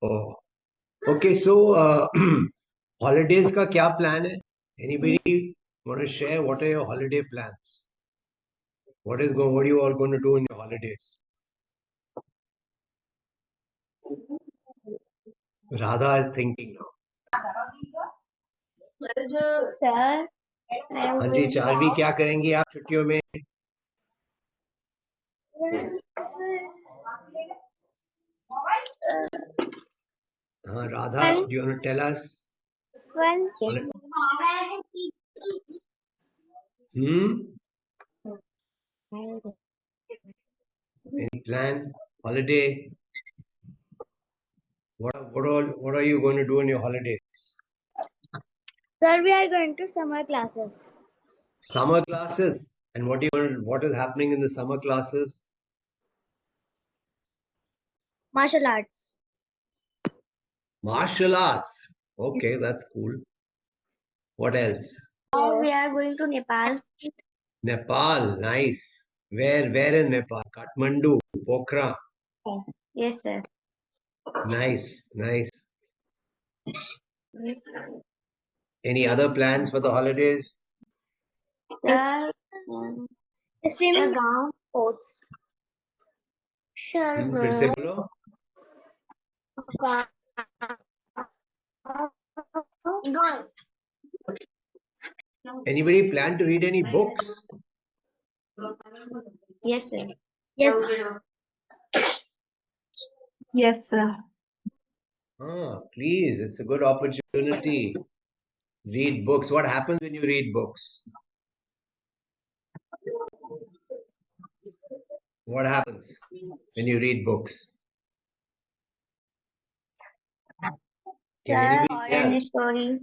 Oh, okay. So, holidays का क्या plan है? Anybody want to share? What are your holiday plans? What are you all going to do in your holidays? Radha is thinking now. Sir, हाँ जी, चारवी क्या करेंगी आप छुट्टियों में? हाँ, Radha, do you want to tell us? Hmm? Any plan? Holiday? What are you going to do in your holidays? Sir, we are going to summer classes. Summer classes. And what is happening in the summer classes? Martial arts. Martial arts. Okay, that's cool. What else? We are going to Nepal. Nepal, nice. Where in Nepal? Kathmandu, Pokhara. Yes, sir. Nice, nice. Any other plans for the holidays? Sir, swimming sports. फिर से बोलो. Anybody plan to read any books? Yes, sir. Yes. Yes, sir. Please, it's a good opportunity. Read books. What happens when you read books? What happens when you read books? Can Sir, anybody horror tell? and story.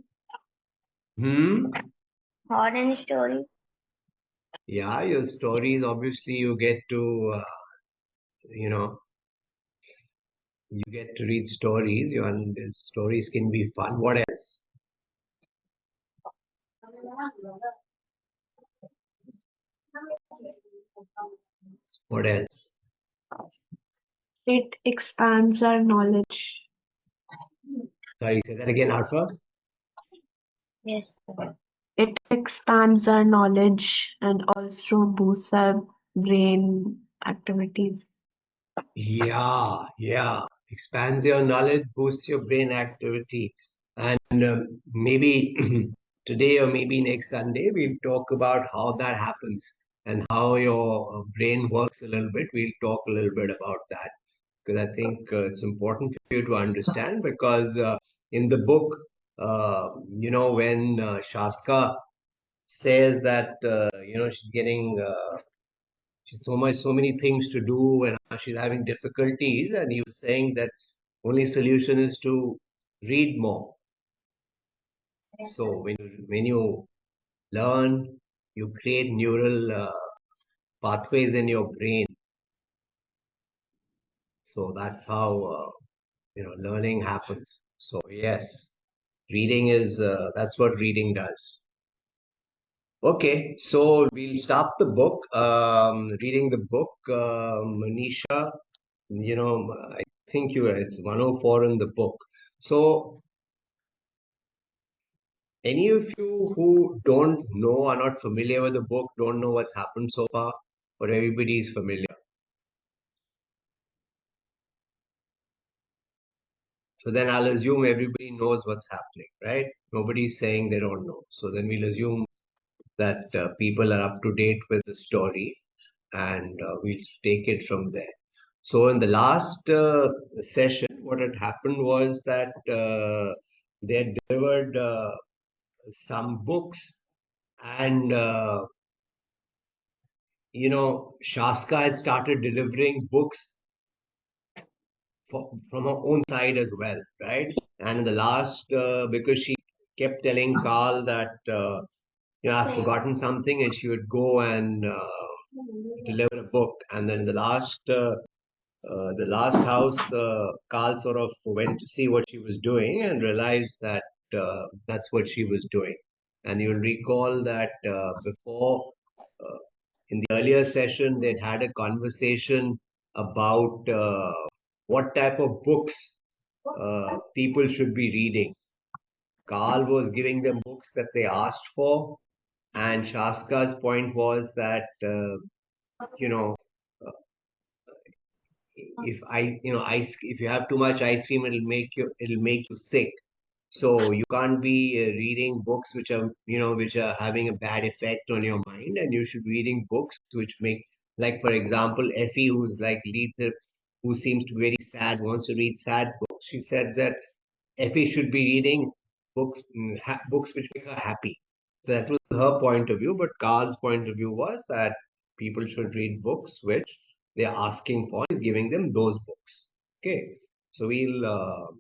Hmm? Horror and story. Yeah, your stories, obviously, you get to, you get to read stories. Stories can be fun. What else? What else? It expands our knowledge. Sorry, say that again, Arfa. Yes, sir. It expands our knowledge and also boosts our brain activities. Yeah. Expands your knowledge, boosts your brain activity. And maybe today or maybe next Sunday, we'll talk about how that happens and how your brain works a little bit. We'll talk a little bit about that because I think it's important for you to understand because in the book, when Shaska says that, she's getting so many things to do and she's having difficulties, and he was saying that only solution is to read more. So when you learn, you create neural pathways in your brain. So that's how learning happens. So yes, reading is that's what reading does. Okay, so we'll start the book. Reading the book, Manisha. I think it's 104 in the book. So any of you who don't know, are not familiar with the book, don't know what's happened so far, or everybody is familiar? So then I'll assume everybody knows what's happening, right? Nobody's saying they don't know. So then we'll assume that people are up to date with the story, and we'll take it from there. So in the last session, what had happened was that they had delivered some books, and Shaska had started delivering books from her own side as well, right? And in the last, because she kept telling Carl that I've forgotten something, and she would go and deliver a book. And then in the last house, Carl sort of went to see what she was doing and realized that that's what she was doing. And you'll recall that before, in the earlier session, they'd had a conversation about what type of books people should be reading. Carl was giving them books that they asked for, and Shaska's point was that you know uh, if ice if you have too much ice cream, it'll make you sick. So you can't be reading books which are having a bad effect on your mind, and you should be reading books which make, like for example, Effie, who's like who seems to be very sad, wants to read sad books. She said that Effie should be reading books which make her happy. So that was her point of view, but Carl's point of view was that people should read books which they're asking for, is giving them those books. Okay, so we'll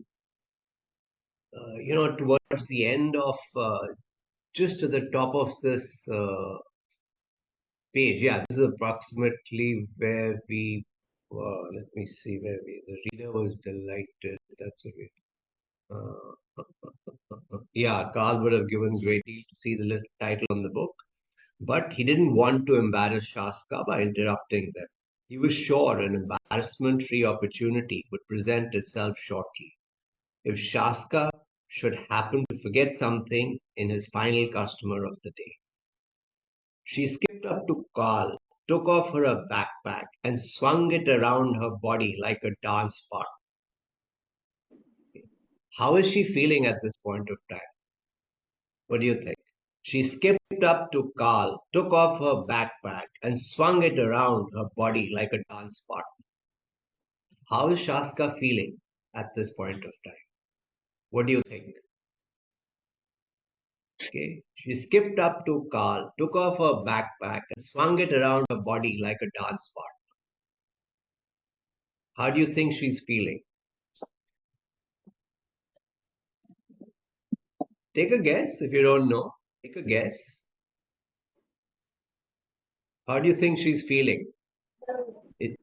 towards the end of just at the top of this page. Yeah, this is approximately where we let me see where the reader was delighted. That's a way. Yeah, Carl would have given great deal to see the little title on the book, but he didn't want to embarrass Shaska by interrupting them. He was sure an embarrassment-free opportunity would present itself shortly. If Shaska should happen to forget something in his final customer of the day. She skipped up to Carl, took off her backpack, and swung it around her body like a dance partner. How is she feeling at this point of time? What do you think? She skipped up to Carl, took off her backpack, and swung it around her body like a dance partner. How is Shaska feeling at this point of time? What do you think? Okay. She skipped up to Carl, took off her backpack, and swung it around her body like a dance partner. How do you think she's feeling? Take a guess if you don't know. Take a guess. How do you think she's feeling? It,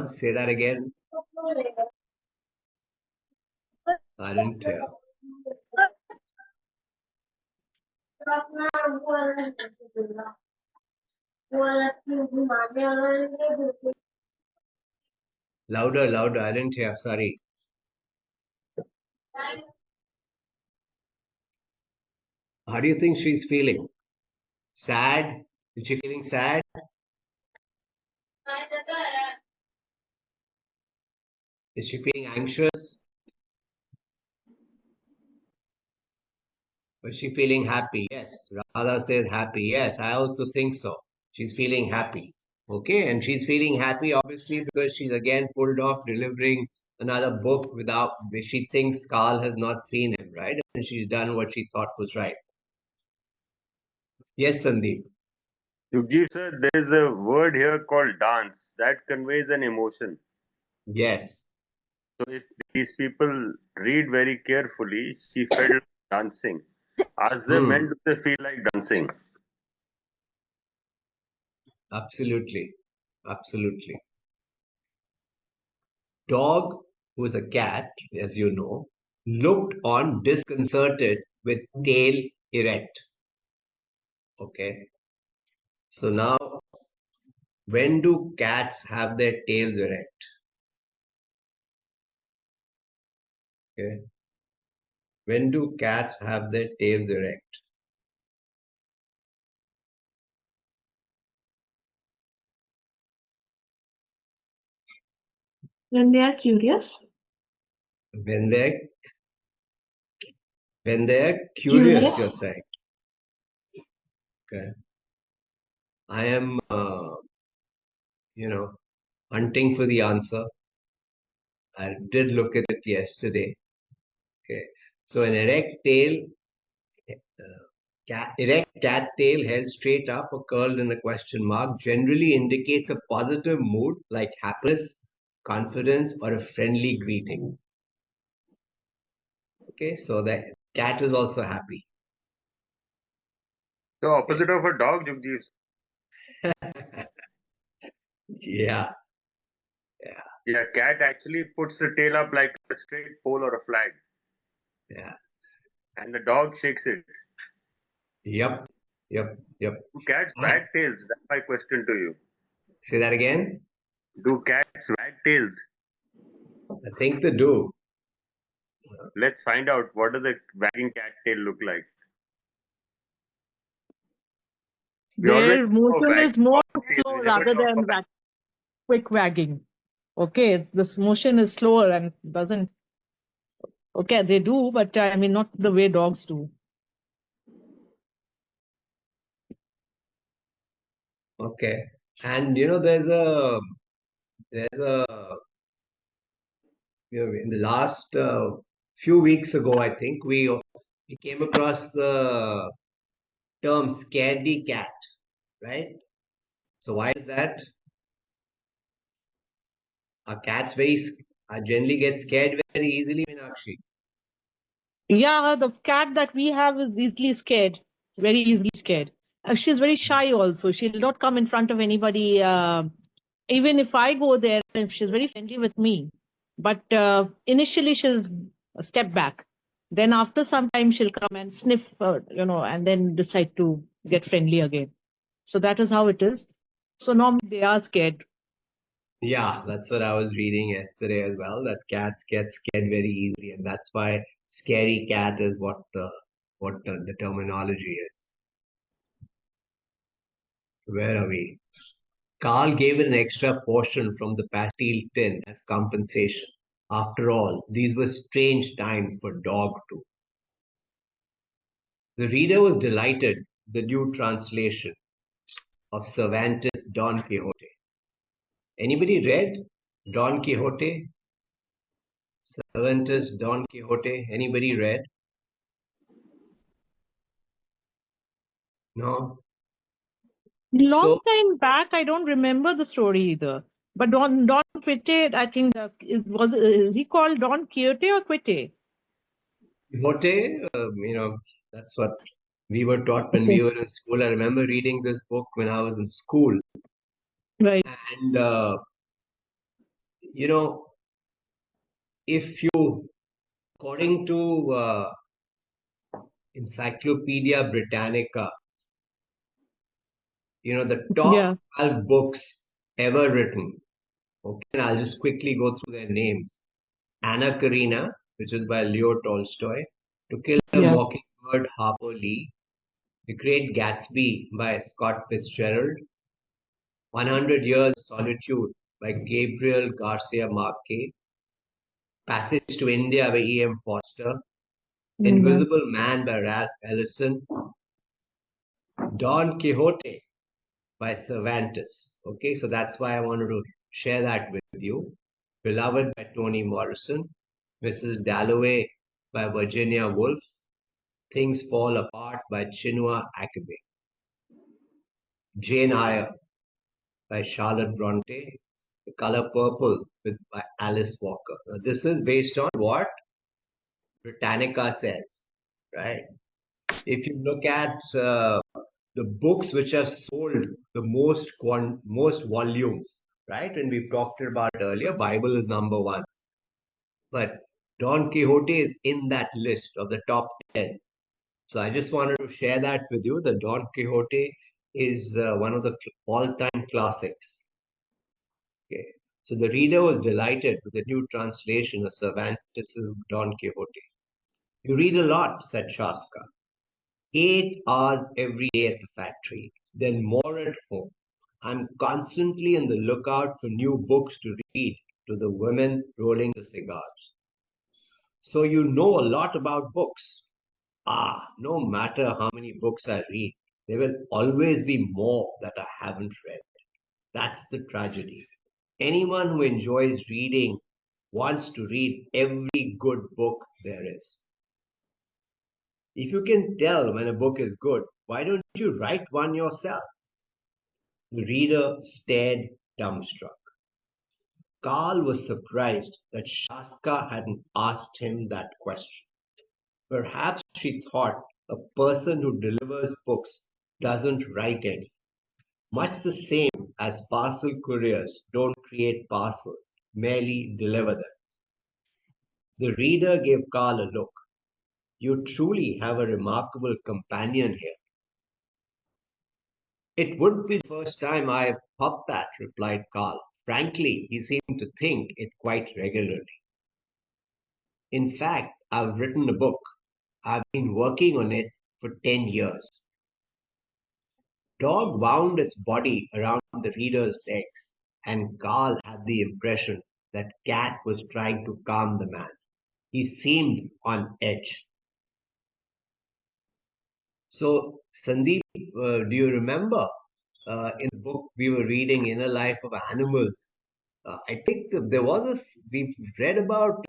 Say that again. I didn't hear. Louder, louder. I didn't hear. Sorry. How do you think she's feeling? Sad? Is she feeling sad? Is she feeling anxious? Or is she feeling happy? Yes. Radha said happy. Yes, I also think so. She's feeling happy. Okay, and she's feeling happy obviously because she's again pulled off delivering another book without which she thinks Carl has not seen him, right? And she's done what she thought was right. Yes, Sandeep. Jugiv sir, there is a word here called dance that conveys an emotion. Yes, So if these people read very carefully, she felt like dancing. Ask them when hmm, do they feel like dancing? absolutely. Absolutely. Dog, who is a cat, as you know, looked on disconcerted with tail erect. Okay. So now, when do cats have their tails erect? Okay. When do cats have their tails erect? When they are curious. When they're curious, you're Curious. saying. Okay. I am, hunting for the answer. I did look at it yesterday. Okay. So an erect cat tail held straight up or curled in a question mark generally indicates a positive mood like happiness, confidence, or a friendly greeting. Okay, so the cat is also happy. So opposite of a dog, Jugjiv. Yeah, yeah, Yeah, cat actually puts the tail up like a straight pole or a flag, yeah. and the dog shakes it. Yep, yep, yep. Do cats Ah, wag tails? That's my question to you. say that again. Do cats wag tails? I think they do. Let's find out. What does a wagging cat tail look like? We always Their talk of motion is wagging more of tails. slow We never rather talk than of quick wagging. Okay, this motion is slower and doesn't. Okay, they do, but I mean not the way dogs do. Okay. And there's a in the last few weeks ago, I think we came across the term scaredy cat, right? So why is that? Our cats generally get scared very easily, Meenakshi. Yeah, the cat that we have is easily scared, very easily scared. She's very shy also. She'll not come in front of anybody. Even if I go there, if she's very friendly with me. But initially she'll step back. Then after some time she'll come and sniff, and then decide to get friendly again. So that is how it is. So normally they are scared. Yeah, that's what I was reading yesterday as well, that cats get scared very easily, and that's why scary cat is what the terminology is. So where are we? Carl gave an extra portion from the pastille tin as compensation. After all, these were strange times for dog too. The reader was delighted with the new translation of Cervantes' Don Quixote. Anybody read Don Quixote? Cervantes' Don Quixote? Anybody read? No? Long So time back, I don't remember the story either. But Don Quixote, I think is he called Don Quixote or Quixote? Quixote, that's what we were taught when Okay. we were in school. I remember reading this book when I was in school. Right. And, you know, if you, according to Encyclopedia Britannica, the top Yeah. 12 books ever written. Okay, and I'll just quickly go through their names. Anna Karenina, which is by Leo Tolstoy. To Kill a Yeah. Mockingbird, Harper Lee. The Great Gatsby by Scott Fitzgerald. 100 Years of Solitude by Gabriel Garcia Marquez. Passage to India by E.M. Foster. Yeah. Invisible Man by Ralph Ellison. Don Quixote by Cervantes. Okay, so that's why I wanted to share that with you. Beloved by Toni Morrison. Mrs. Dalloway by Virginia Woolf. Things Fall Apart by Chinua Achebe. Jane Eyre by Charlotte Bronte. The Color Purple by Alice Walker. Now, this is based on what Britannica says, right? If you look at the books which have sold the most volumes, right? And we've talked about it earlier, Bible is number one. But Don Quixote is in that list of the top 10. So I just wanted to share that with you. The Don Quixote is one of the all-time classics. Okay. So the reader was delighted with the new translation of Cervantes' Don Quixote. You read a lot, said Shascha. 8 hours every day at the factory, then more at home. I'm constantly on the lookout for new books to read to the women rolling the cigars. So you know a lot about books. No matter how many books I read, there will always be more that I haven't read. That's the tragedy. Anyone who enjoys reading wants to read every good book there is. If you can tell when a book is good, why don't you write one yourself? The reader stared dumbstruck. Carl was surprised that Shaska hadn't asked him that question. Perhaps she thought a person who delivers books doesn't write any. Much the same as parcel couriers don't create parcels, merely deliver them. The reader gave Carl a look. You truly have a remarkable companion here. It wouldn't be the first time I've thought that, replied Carl, Frankly, he seemed to think it quite regularly. In fact, I've written a book. I've been working on it for 10 years. Dog wound its body around the reader's legs, and Carl had the impression that Cat was trying to calm the man. He seemed on edge. So, Sandeep, do you remember in the book we were reading, Inner Life of Animals? I think there was we've read about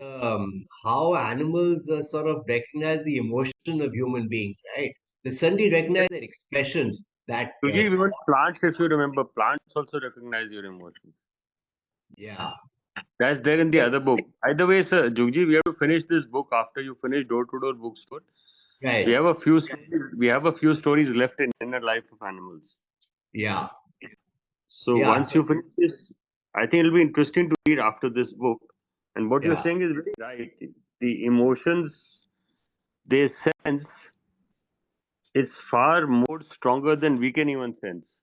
how animals sort of recognize the emotion of human beings, right? They suddenly recognize their expressions that, Jugjiv, even plants, if you remember, plants also recognize your emotions. yeah, That's there in the other book. Either way, sir, Jugjiv, we have to finish this book after you finish Door-to-Door Bookstore. right, We have a few stories. We have a few stories left in Inner Life of Animals. yeah, So yeah. once you finish this, I think it'll be interesting to read after this book. And what you're Yeah, saying is very right. The emotions they sense is far more stronger than we can even sense.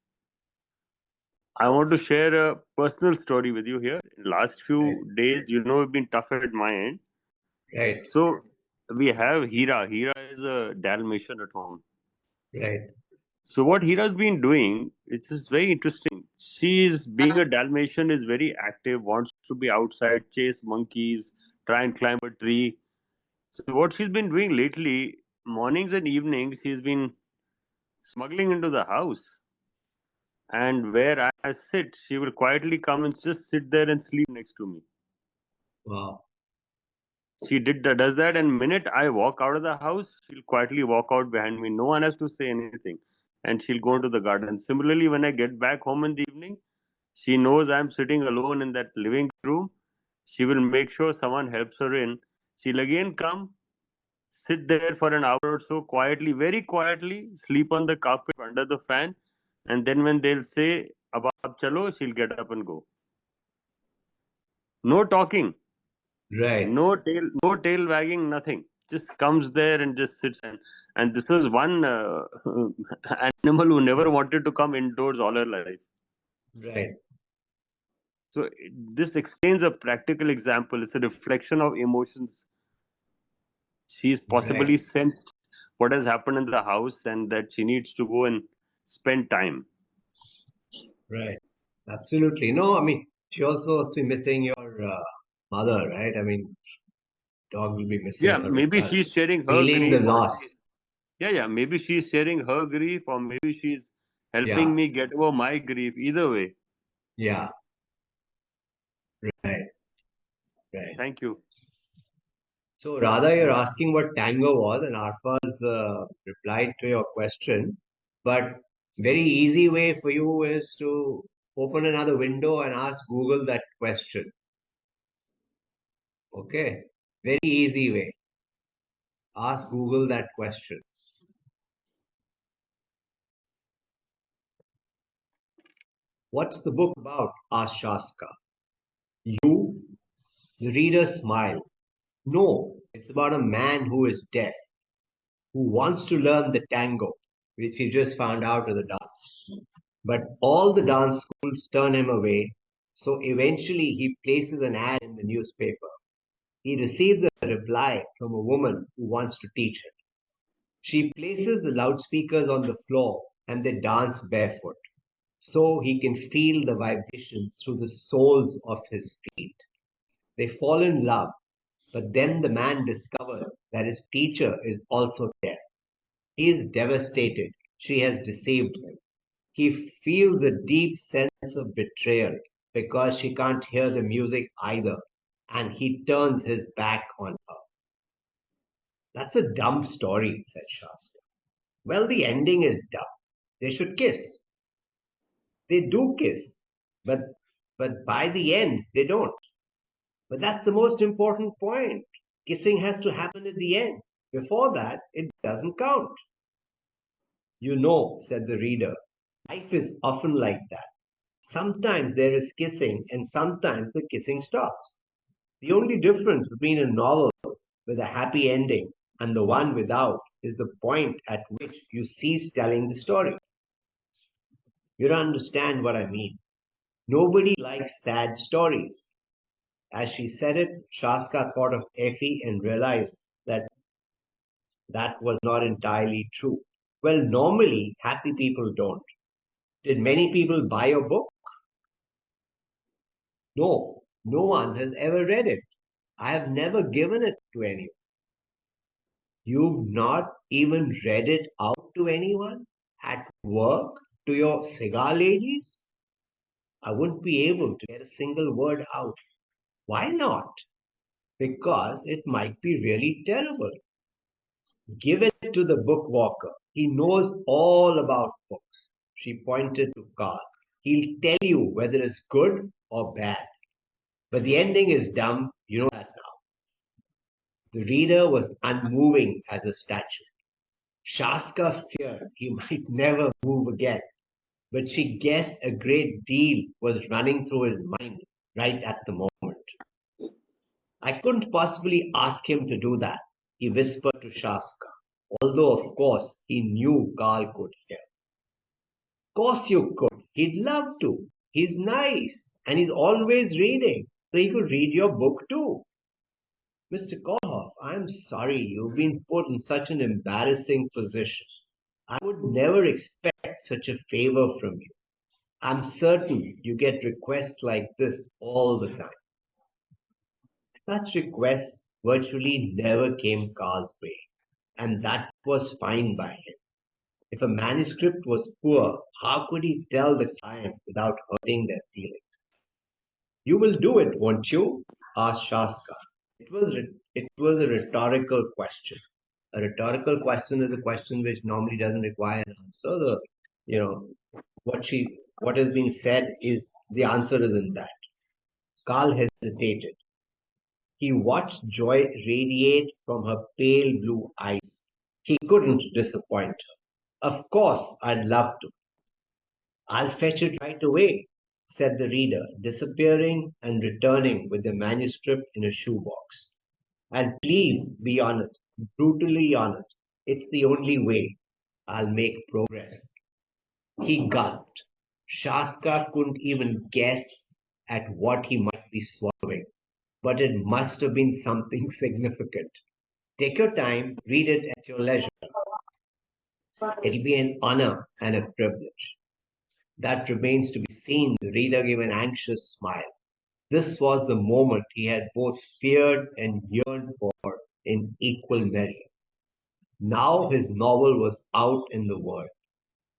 I want to share a personal story with you here. In last right, few days, have been tough at my end. right, So we have Hira. Hira is a Dalmatian at home. right, So what Hira's been doing, it's just very interesting. She is being a Dalmatian, is very active, wants to be outside, chase monkeys, try and climb a tree. So what she's been doing lately, mornings and evenings, she's been smuggling into the house. And where I sit, she will quietly come and just sit there and sleep next to me. wow, She does that, and minute I walk out of the house, she'll quietly walk out behind me. No one has to say anything, and she'll go into the garden. Similarly, when I get back home in the evening, she knows I'm sitting alone in that living room. She will make sure someone helps her in. She'll again come, sit there for an hour or so, quietly, very quietly, sleep on the carpet under the fan, and then when they'll say "Abab chalo," she'll get up and go. No talking. right, No tail wagging, nothing. Just comes there and just sits. And this was one animal who never wanted to come indoors all her life. right, So this explains a practical example. It's a reflection of emotions. She's right, possibly sensed what has happened in the house and that she needs to go and spend time. right. Absolutely. No, I mean, she also must be missing your mother, right? I mean, dog will be missing Yeah, her as maybe well. she's sharing her Feeling the grief, or loss. maybe she's sharing her grief, or maybe she's Yeah, helping me get over my grief. Either way, yeah, right, right. thank you. So rather, you're asking what tango was, and Arpa's replied to your question. But very easy way for you is to open another window and ask Google that question. Okay, very easy way. Ask Google that question. What's the book about? Asked Shaska. You? The reader smiled. No, it's about a man who is deaf, who wants to learn the tango, which he just found out at the dance. But all the dance schools turn him away, so eventually he places an ad in the newspaper. He receives a reply from a woman who wants to teach him. She places the loudspeakers on the floor and they dance barefoot, so he can feel the vibrations through the soles of his feet. They fall in love, but then the man discovers that his teacher is also deaf. He is devastated. She has deceived him. He feels a deep sense of betrayal because she can't hear the music either, and he turns his back on her. That's a dumb story, said Shasta. Well, the ending is dumb. They should kiss. They do kiss, but by the end they don't. But that's the most important point. Kissing has to happen at the end. Before that, it doesn't count. You know, said the reader, life is often like that. Sometimes there is kissing, and sometimes the kissing stops. The only difference between a novel with a happy ending and the one without is the point at which you cease telling the story. You don't understand what I mean. Nobody likes sad stories. As she said it, Shaska thought of Effie and realized that that was not entirely true. Well, normally, happy people don't. Did many people buy your book? No, no one has ever read it. I have never given it to anyone. You've not even read it out to anyone? At work? To your cigar ladies? I wouldn't be able to get a single word out. Why not? Because it might be really terrible. Give it to the bookwalker. He knows all about books. She pointed to Carl. He'll tell you whether it's good or bad. But the ending is dumb. You know that now. The reader was unmoving as a statue. Shaska feared he might never move again, but she guessed a great deal was running through his mind right at the moment. I couldn't possibly ask him to do that, he whispered to Shaska, although of course he knew Carl could hear. Of course you could. He'd love to. He's nice and he's always reading, so he could read your book too. Mr. Kolhoff, I'm sorry you've been put in such an embarrassing position. I would never expect such a favor from you. I'm certain you get requests like this all the time. Such requests virtually never came Carl's way, and that was fine by him. If a manuscript was poor, how could he tell the client without hurting their feelings? You will do it, won't you? Asked Shaska. It was a rhetorical question. A rhetorical question is a question which normally doesn't require an answer. You know, what has been said is the answer is in that. Carl hesitated. He watched joy radiate from her pale blue eyes. He couldn't disappoint her. Of course, I'd love to. I'll fetch it right away, said the reader, disappearing and returning with the manuscript in a shoebox. And please be honest, brutally honest. It's the only way I'll make progress. He gulped. Shaska couldn't even guess at what he might be swallowing, but it must have been something significant. Take your time, read it at your leisure. It'll be an honor and a privilege. That remains to be seen. The reader gave an anxious smile. This was the moment he had both feared and yearned for in equal measure. Now his novel was out in the world.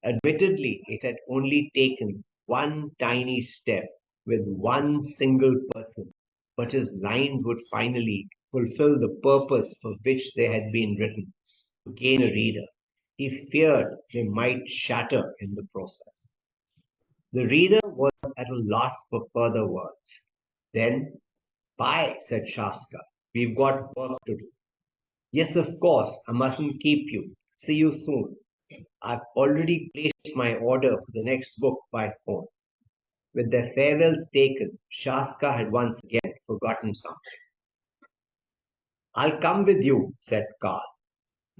Admittedly, it had only taken one tiny step with one single person, but his lines would finally fulfill the purpose for which they had been written, to gain a reader. He feared they might shatter in the process. The reader was at a loss for further words. Then, bye, said Shaska. We've got work to do. Yes, of course, I mustn't keep you. See you soon. I've already placed my order for the next book by phone. With their farewells taken, Shaska had once again forgotten something. I'll come with you, said Carl.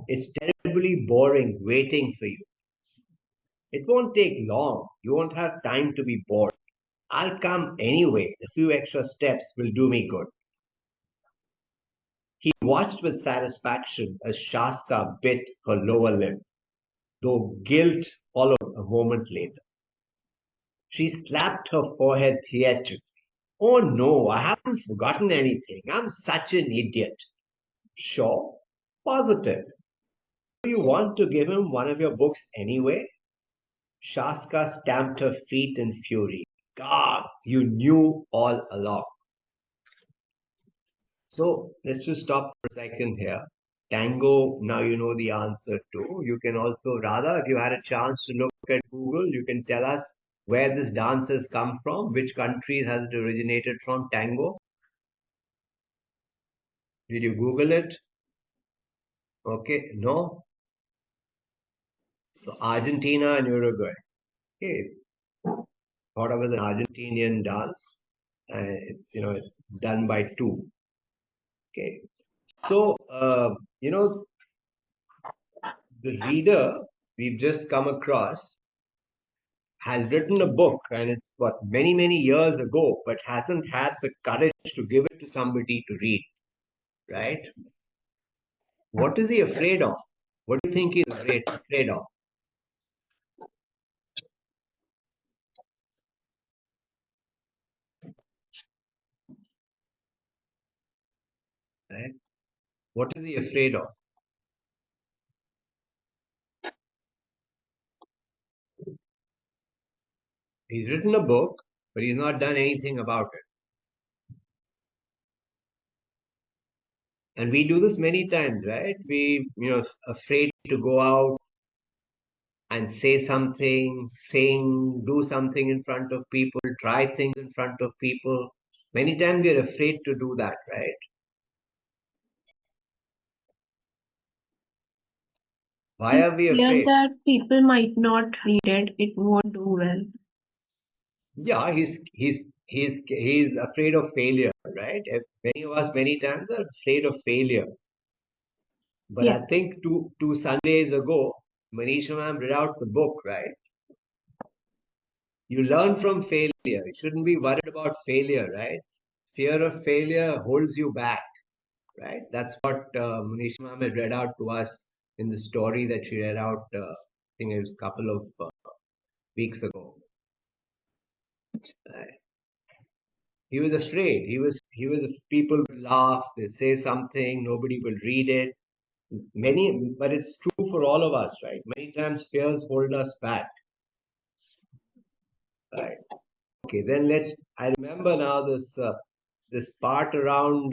It's terribly boring waiting for you. It won't take long. You won't have time to be bored. I'll come anyway. A few extra steps will do me good. He watched with satisfaction as Shaska bit her lower lip, though guilt followed a moment later. She slapped her forehead theatrically. Oh no, I haven't forgotten anything. I'm such an idiot. Sure? Positive. Do you want to give him one of your books anyway? Shaska stamped her feet in fury. God, you knew all along. So let's just stop for a second here. Tango, now you know the answer to. You can also, Radha, if you had a chance to look at Google, you can tell us where this dance has come from, which countries has it originated from, tango. Did you Google it? Okay, no? So Argentina and Uruguay. Okay, thought of as an Argentinian dance. It's done by two. Okay, so the reader we've just come across has written a book, and it's what many years ago, but hasn't had the courage to give it to somebody to read, right? What is he afraid of? What do you think he's afraid of? Right? What is he afraid of? He's written a book, but he's not done anything about it. And we do this many times, right? We, afraid to go out and say something, sing, do something in front of people, try things in front of people. Many times we're afraid to do that, right? Why are we Fear afraid? that people might not read it, it won't do well. Yeah, he's afraid of failure, right? Many of us many times are afraid of failure. But Yeah. I think two Sundays ago, Manisha ma'am read out the book, right? You learn from failure. You shouldn't be worried about failure, right? Fear of failure holds you back, right? That's what Manisha ma'am had read out to us in the story that she read out, I think it was a couple of weeks ago. Right? He was afraid. People would laugh, they say something, nobody will read it. But it's true for all of us, right? Many times fears hold us back, right? Okay, then I remember now this part around,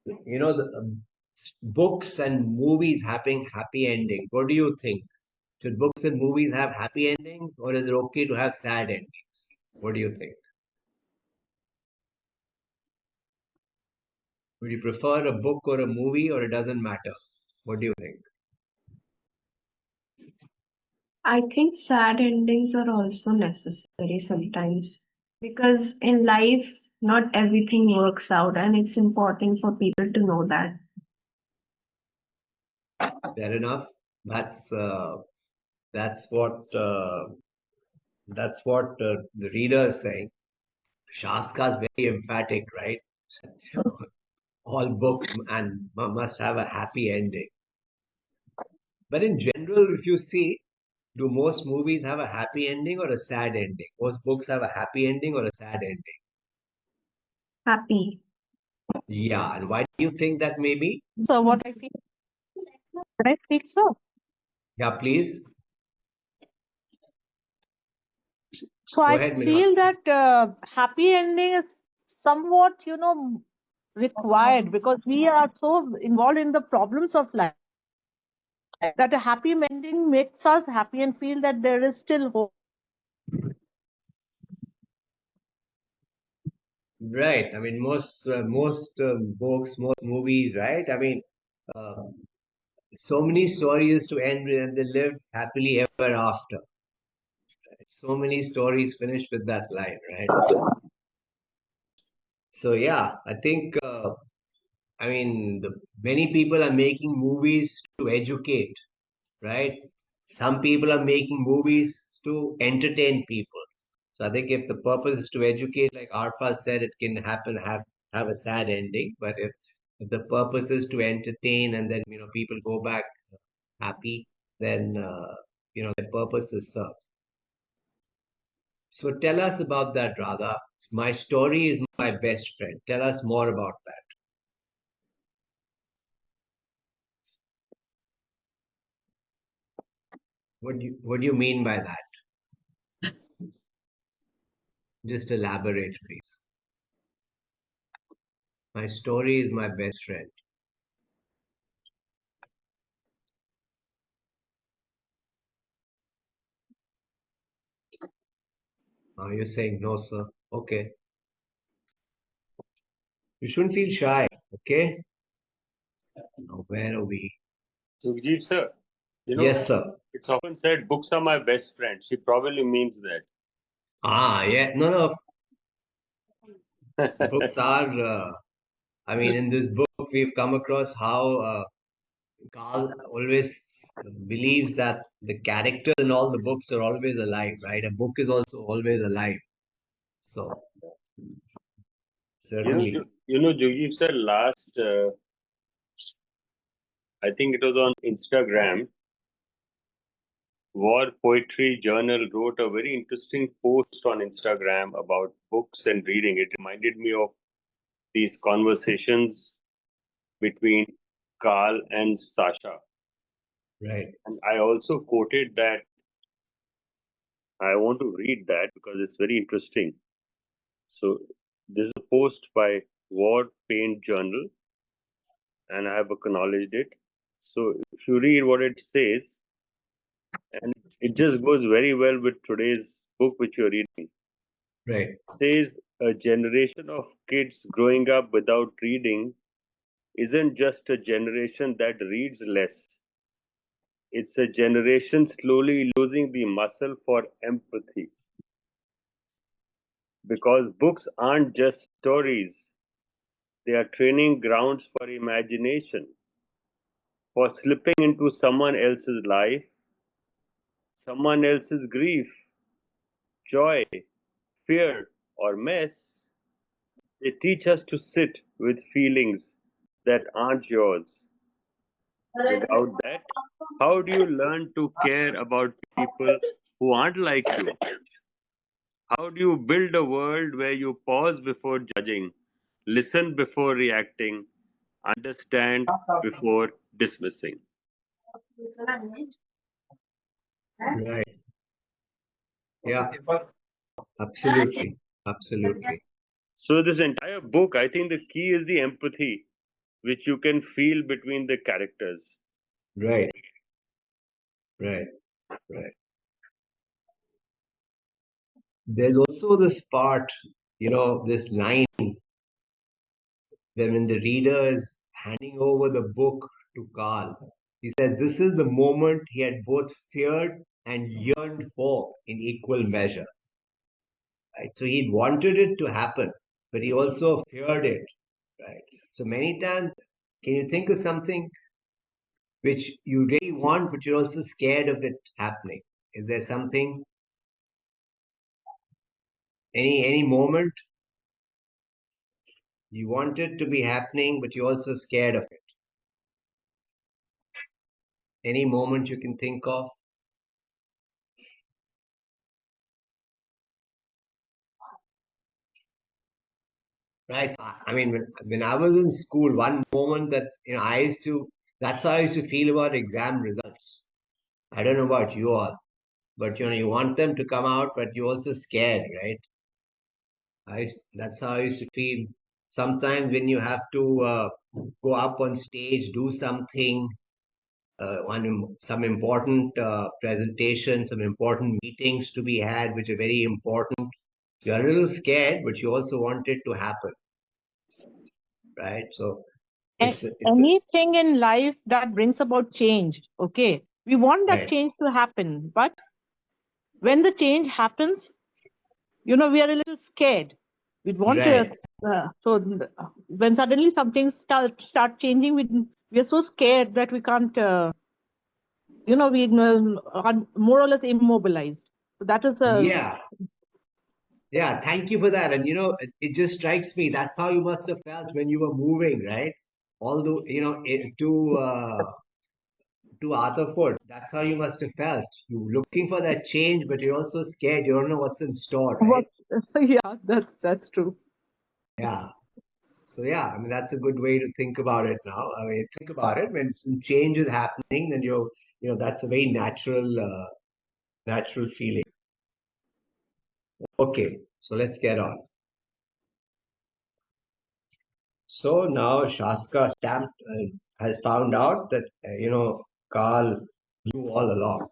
the books and movies having happy endings. What do you think? Should books and movies have happy endings, or is it okay to have sad endings? What do you think? Would you prefer a book or a movie, or it doesn't matter? What do you think? I think sad endings are also necessary sometimes because in life, not everything works out, and it's important for people to know that. Fair enough. That's what the reader is saying. Shaska is very emphatic, right? All books and must have a happy ending. But in general, if you see, do most movies have a happy ending or a sad ending? Most books have a happy ending or a sad ending? Happy. Yeah, and why do you think that may be? So what I feel so. Yeah, please So go I ahead, Mehak. feel that happy ending is somewhat, required because we are so involved in the problems of life that a happy ending makes us happy and feel that there is still hope. Right. I mean, most books, most movies, right? I mean, uh, so many stories to end with, and they live happily ever after. So many stories finish with that line, right? So yeah, I think I mean many people are making movies to educate, right? Some people are making movies to entertain people. So I think if the purpose is to educate, like Arfa said, it can have a sad ending. But if the purpose is to entertain and then people go back happy, then the purpose is served. So tell us about that, Radha. My story is my best friend. Tell us more about that. What do you mean by that? Just elaborate, please. My story is my best friend. Are you saying no, sir? Okay. You shouldn't feel shy. Okay. Now, where are we? Jugjiv sir, Yes, sir. it's often said books are my best friend. She probably means Ah, yeah. No. that. Books are. I mean, in this book, we've come across how Carl always believes that the characters in all the books are always alive, right? A book is also always alive. So certainly, Jugiv sir, last, I think it was on Instagram, War Poetry Journal wrote a very interesting post on Instagram about books and reading. It reminded me of these conversations between Carl and Sasha. right, And I also quoted that. I want to read that because it's very interesting. So this is a post by War Paint Journal, and I have acknowledged it. So if you read what it says, and it just goes very well with today's book which you're reading. right, It says a generation of kids growing up without reading isn't just a generation that reads less. It's a generation slowly losing the muscle for empathy. Because books aren't just stories, they are training grounds for imagination, for slipping into someone else's life, someone else's grief, joy, fear, or mess. They teach us to sit with feelings that aren't yours. Without that, how do you learn to care about people who aren't like you? How do you build a world where you pause before judging, listen before reacting, understand before dismissing? right. Yeah, absolutely, absolutely. So, this entire book, I think the key is the empathy which you can feel between the characters. Right, right, right. There's also this part, this line that when the reader is handing over the book to Carl, he said, "This is the moment he had both feared and yearned for in equal measure." Right? So he wanted it to happen, but he also feared it. Right? So many times, can you think of something which you really want, but you're also scared of it happening? Is there something, any moment you want it to be happening, but you're also scared of it? Any moment you can think of? Right. So, I mean, when I was in school, one moment that I used to, that's how I used to feel about exam results. I don't know about you all, but you want them to come out, but you're also scared, right? That's how I used to feel. Sometimes when you have to go up on stage, do something, some important presentation, some important meetings to be had, which are very important. You're a little scared, but you also want it to happen, right? So it's Anything in life that brings about change, okay? We want that right, change to happen, but when the change happens, we are a little scared. We want to, right. when suddenly something start changing, we are so scared that we can't, we are more or less immobilized. So that is a Yeah, yeah. Thank you for that. And it just strikes me that's how you must have felt when you were moving, right? Although to Arthurford, that's how you must have felt. You looking for that change, but you're also scared. You don't know what's in store, right? what. Yeah, that's true. Yeah. So yeah, I mean that's a good way to think about it now. I mean, think about it when some change is happening, then that's a very natural feeling. Okay, so let's get on. So now Shaska stamped has found out that Carl knew all along.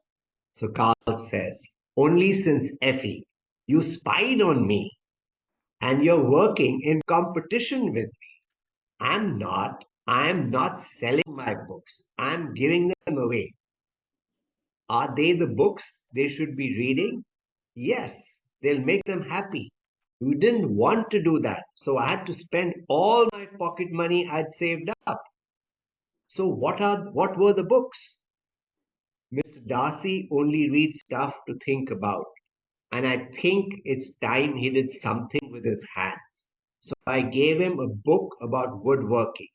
So Carl says, "Only since Effie, you spied on me, and you're working in competition with me. I'm not. I'm not selling my books. I'm giving them away. Are they the books they should be reading? Yes, they'll make them happy. You didn't want to do that, so I had to spend all my pocket money I'd saved up. So what were the books? Mr. Darcy only reads stuff to think about, and I think it's time he did something with his hands. So I gave him a book about woodworking.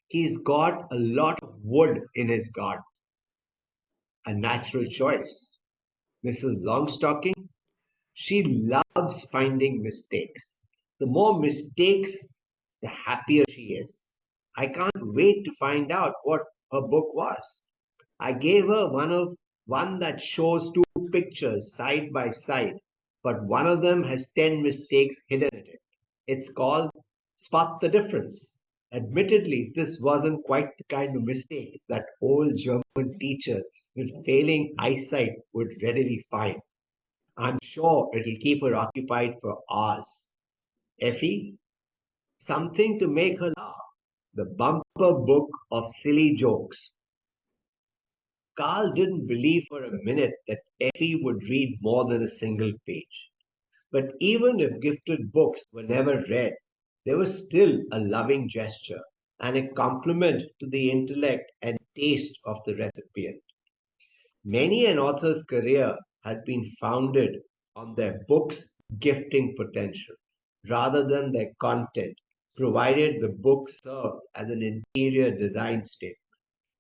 He's got a lot of wood in his garden. A natural choice. Mrs. Longstocking, she loves finding mistakes. The more mistakes, the happier she is. I can't wait to find out what her book was. I gave her one that shows two pictures side by side, but one of them has 10 mistakes hidden in it. It's called Spot the Difference. Admittedly, this wasn't quite the kind of mistake that old German teachers with failing eyesight would readily find. I'm sure it'll keep her occupied for hours. Effie, something to make her laugh. The bumper book of silly jokes. Carl didn't believe for a minute that Effie would read more than a single page. But even if gifted books were never read, they were still a loving gesture and a compliment to the intellect and taste of the recipient. Many an author's career has been founded on their book's gifting potential rather than their content, provided the book served as an interior design statement,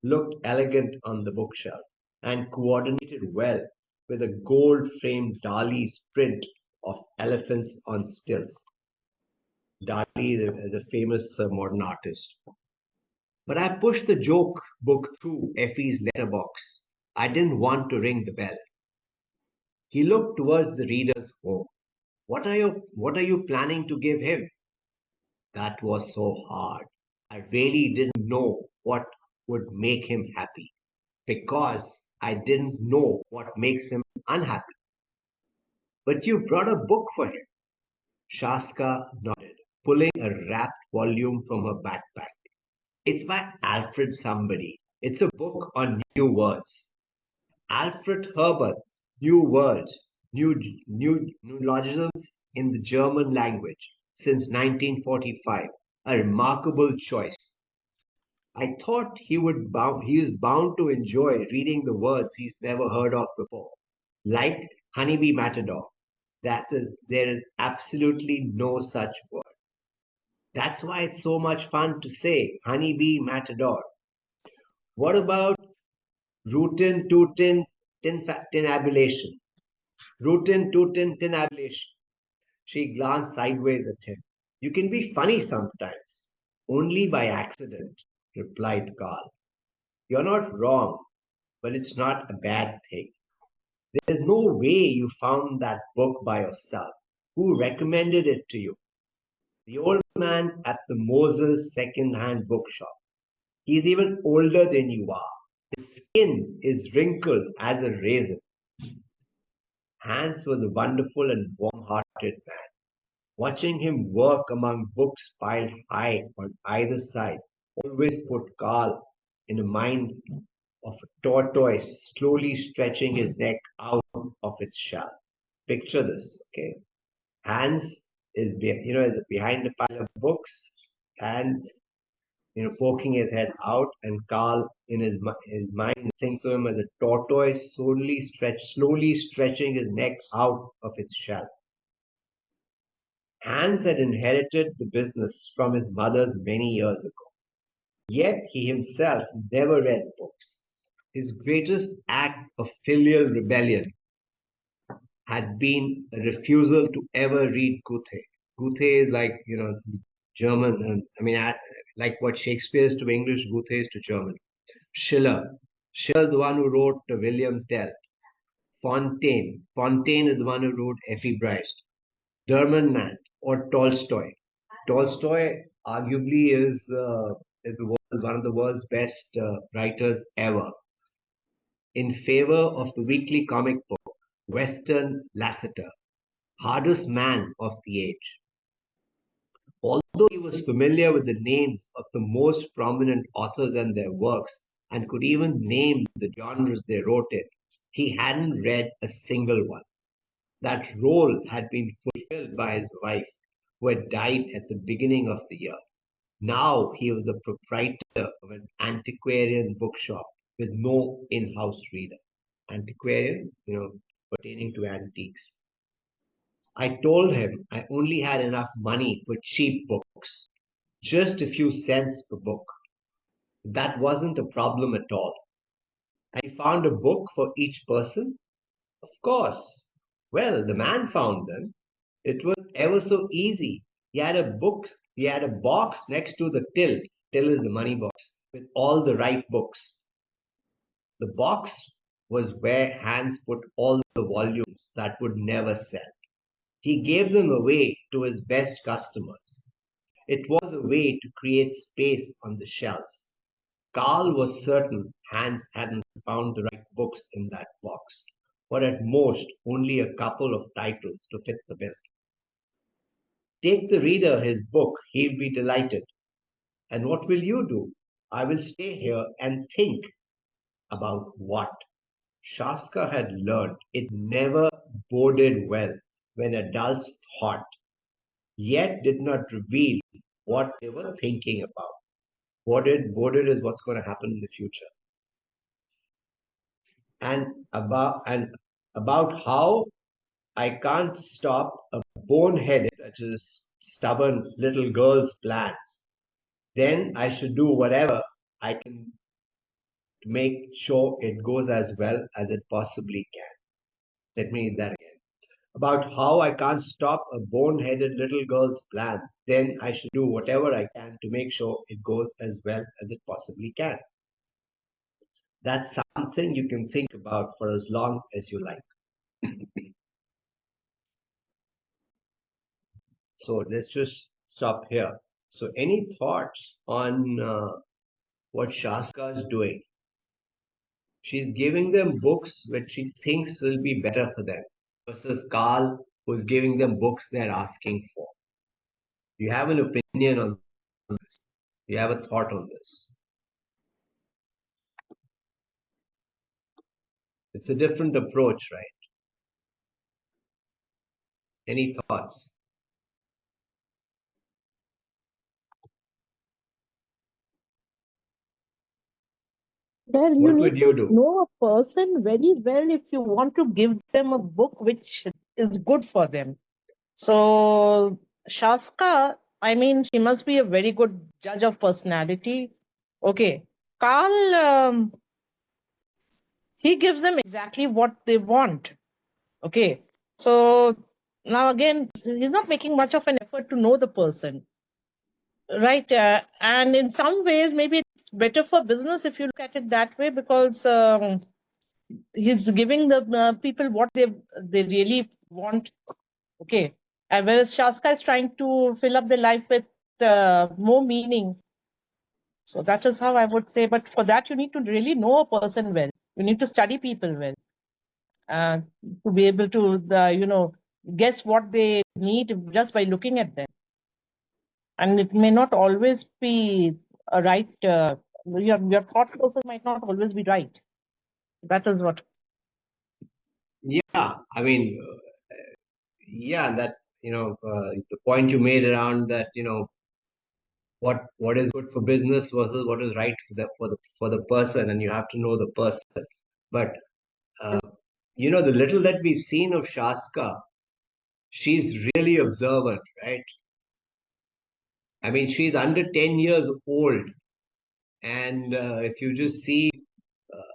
looked elegant on the bookshelf, and coordinated well with a gold framed Dali's print of elephants on stilts. Dali is a famous modern artist. But I pushed the joke book through Effie's letterbox. I didn't want to ring the bell. He looked towards the reader's home. What are you planning to give him? That was so hard. I really didn't know what would make him happy because I didn't know what makes him unhappy. But you brought a book for him. Shaska nodded, pulling a wrapped volume from her backpack. It's by Alfred somebody. It's a book on new words. Alfred Herbert's New Words, New Neologisms in the German Language since 1945. A remarkable choice. I thought he is bound to enjoy reading the words he's never heard of before, like honeybee matador. There is absolutely no such word. That's why it's so much fun to say honeybee matador. What about rutin tutin tinabulation? Rutin tutin tinabulation. She glanced sideways at him. You can be funny sometimes. Only by accident, replied Carl. You're not wrong, but it's not a bad thing. There's no way you found that book by yourself. Who recommended it to you? The old man at the Moses second-hand bookshop. He's even older than you are. His skin is wrinkled as a raisin. Hans was a wonderful and warm-hearted man. Watching him work among books piled high on either side always put Carl in the mind of a tortoise slowly stretching his neck out of its shell. Picture this, okay? Hans is behind a pile of books and poking his head out, and Carl in his mind thinks of him as a tortoise slowly stretching his neck out of its shell. Hans had inherited the business from his mother many years ago, yet he himself never read books. His greatest act of filial rebellion had been a refusal to ever read Goethe. Goethe is like, German, like what Shakespeare is to English, Goethe is to German. Schiller. Schiller is the one who wrote William Tell. Fontaine. Fontaine is the one who wrote Effie Briest. Dermanant or Tolstoy. Tolstoy arguably is one of the world's best writers ever. In favor of the weekly comic book, Western Lasseter, hardest man of the age. Although he was familiar with the names of the most prominent authors and their works, and could even name the genres they wrote in, he hadn't read a single one. That role had been fulfilled by his wife, who had died at the beginning of the year. Now he was the proprietor of an antiquarian bookshop with no in-house reader. Antiquarian, pertaining to antiques. I told him I only had enough money for cheap books, just a few cents per book. That wasn't a problem at all. I found a book for each person. Of course. Well, the man found them. It was ever so easy. He had a box next to the till. Till is the money box with all the right books. The box was where Hans put all the volumes that would never sell. He gave them away to his best customers. It was a way to create space on the shelves. Carl was certain Hans hadn't found the right books in that box, or at most only a couple of titles to fit the bill. Take the reader his book, he'll be delighted. And what will you do? I will stay here and think. About what? Shaska had learned it never boded well when adults thought, yet did not reveal what they were thinking about. Boded is what's going to happen in the future. And about how I can't stop a boneheaded, that is stubborn little girl's plans. Then I should do whatever I can to make sure it goes as well as it possibly can. Let me read that again. About how I can't stop a boneheaded little girl's plan. Then I should do whatever I can to make sure it goes as well as it possibly can. That's something you can think about for as long as you like. So let's just stop here. So, any thoughts on what Shaska is doing? She's giving them books which she thinks will be better for them versus Carl, who's giving them books they're asking for. Do you have an opinion on this? Do you have a thought on this? It's a different approach, right? Any thoughts? Well, you What need would you to do? know a person very well if you want to give them a book which is good for them. So, Shaska, I mean, she must be a very good judge of personality. Okay. Carl, he gives them exactly what they want. Okay. So, now again, he's not making much of an effort to know the person. Right. And in some ways, maybe it's better for business if you look at it that way, because he's giving the people what they really want. Okay. And whereas Shaska is trying to fill up their life with more meaning. So that is how I would say. But for that, you need to really know a person well. You need to study people well to be able to, guess what they need just by looking at them. And it may not always be a right. Your thought process might not always be right. That is what. Yeah, I mean, yeah, that the point you made around that, what is good for business versus what is right for the person, and you have to know the person. But the little that we've seen of Shaska, she's really observant, right? I mean, she's under 10 years old, and if you just see,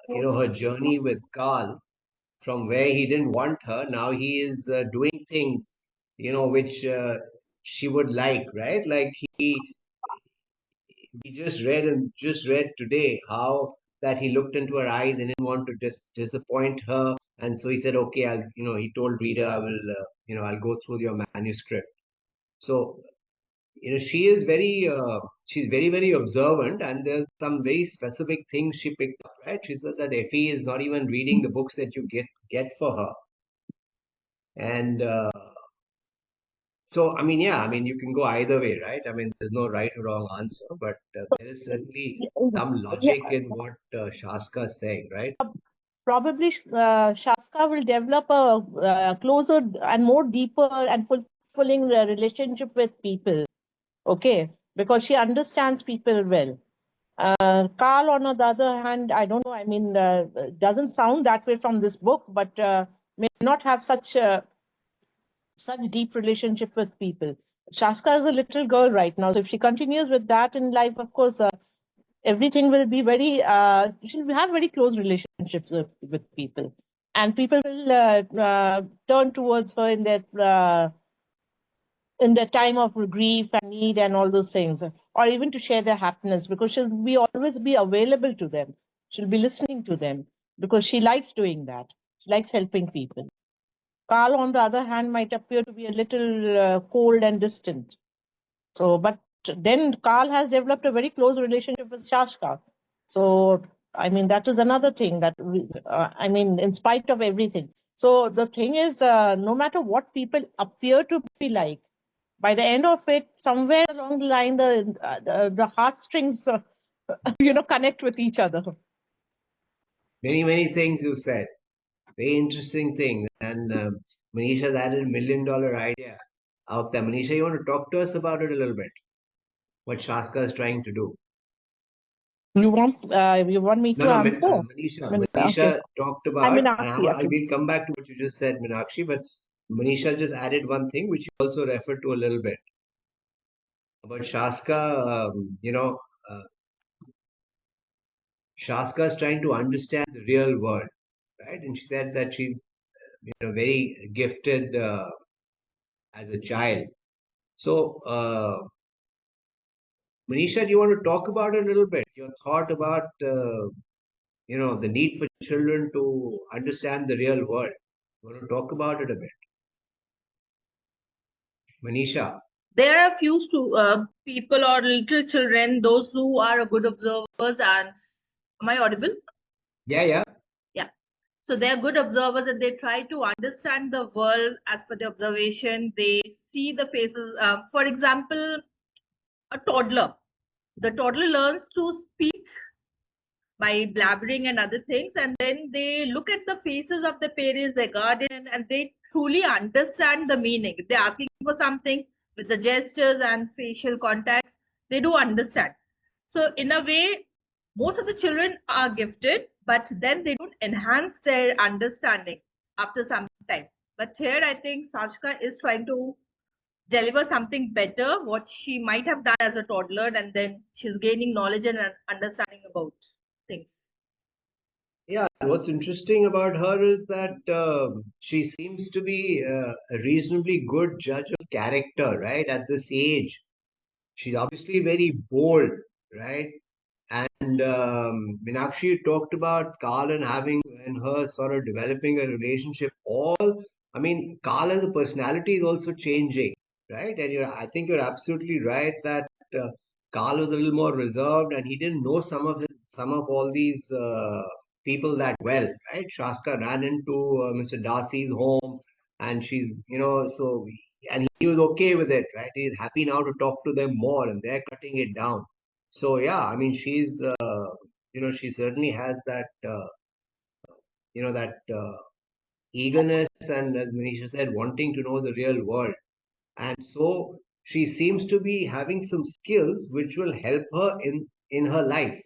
her journey with Carl, from where he didn't want her, now he is doing things, which she would like, right? Like he just read today how that he looked into her eyes and didn't want to disappoint her, and so he said, okay, he told reader, I will, I'll go through your manuscript. So, she is she's very, very observant, and there's some very specific things she picked up, right? She said that Effie is not even reading the books that you get for her. And so, I mean, yeah, I mean, you can go either way, right? I mean, there's no right or wrong answer, but there is certainly some logic in what Shaska is saying, right? Probably Shaska will develop a closer and more deeper and fulfilling relationship with people. Okay. because she understands people well. Carl, on the other hand, I don't know, I mean, doesn't sound that way from this book, but may not have such deep relationship with people. Shashka is a little girl right now, so if she continues with that in life, of course, everything will be very, she'll have very close relationships with people. And people will turn towards her in their time of grief and need and all those things, or even to share their happiness, because she'll be always be available to them. She'll be listening to them because she likes doing that. She likes helping people. Carl, on the other hand, might appear to be a little cold and distant. So, but then Carl has developed a very close relationship with Shashka. So, I mean, that is another thing that, I mean, in spite of everything. So the thing is, no matter what people appear to be like, by the end of it, somewhere along the line, the heartstrings, connect with each other. Many things you said. Very interesting thing. And Manisha's added $1 million idea out there. Manisha, you want to talk to us about it a little bit? What Shaska is trying to do? You want me to answer? Manisha. Okay. Talked I about, mean, and okay. I will come back to what you just said, Meenakshi, but Manisha just added one thing which you also referred to a little bit about Shaska. Uh, Shaska is trying to understand the real world, right? And she said that she's very gifted as a child. So, Manisha, do you want to talk about it a little bit? Your thought about the need for children to understand the real world. You want to talk about it a bit, Manisha? There are few people or little children, those who are good observers, and am I audible? Yeah. Yeah. So they are good observers and they try to understand the world as per the observation. They see the faces. For example, a toddler. The toddler learns to speak by blabbering and other things, and then they look at the faces of the parents, their guardian, and they truly understand the meaning. If they're asking for something with the gestures and facial contacts, they do understand. So in a way, most of the children are gifted, but then they don't enhance their understanding after some time. But here I think Sachka is trying to deliver something better, what she might have done as a toddler, and then she's gaining knowledge and understanding about things. Yeah, what's interesting about her is that she seems to be a reasonably good judge of character, right? At this age, she's obviously very bold, right? And Meenakshi talked about Carl and her sort of developing a relationship. I mean, Carl as a personality is also changing, right? And I think you're absolutely right that Carl was a little more reserved and he didn't know some of all these people that well, right? Shaska ran into Mr. Darcy's home, and she's, and he was okay with it, right? He's happy now to talk to them more, and they're cutting it down. So yeah, I mean, she certainly has that, eagerness and, as Manisha said, wanting to know the real world. And so she seems to be having some skills which will help her in her life,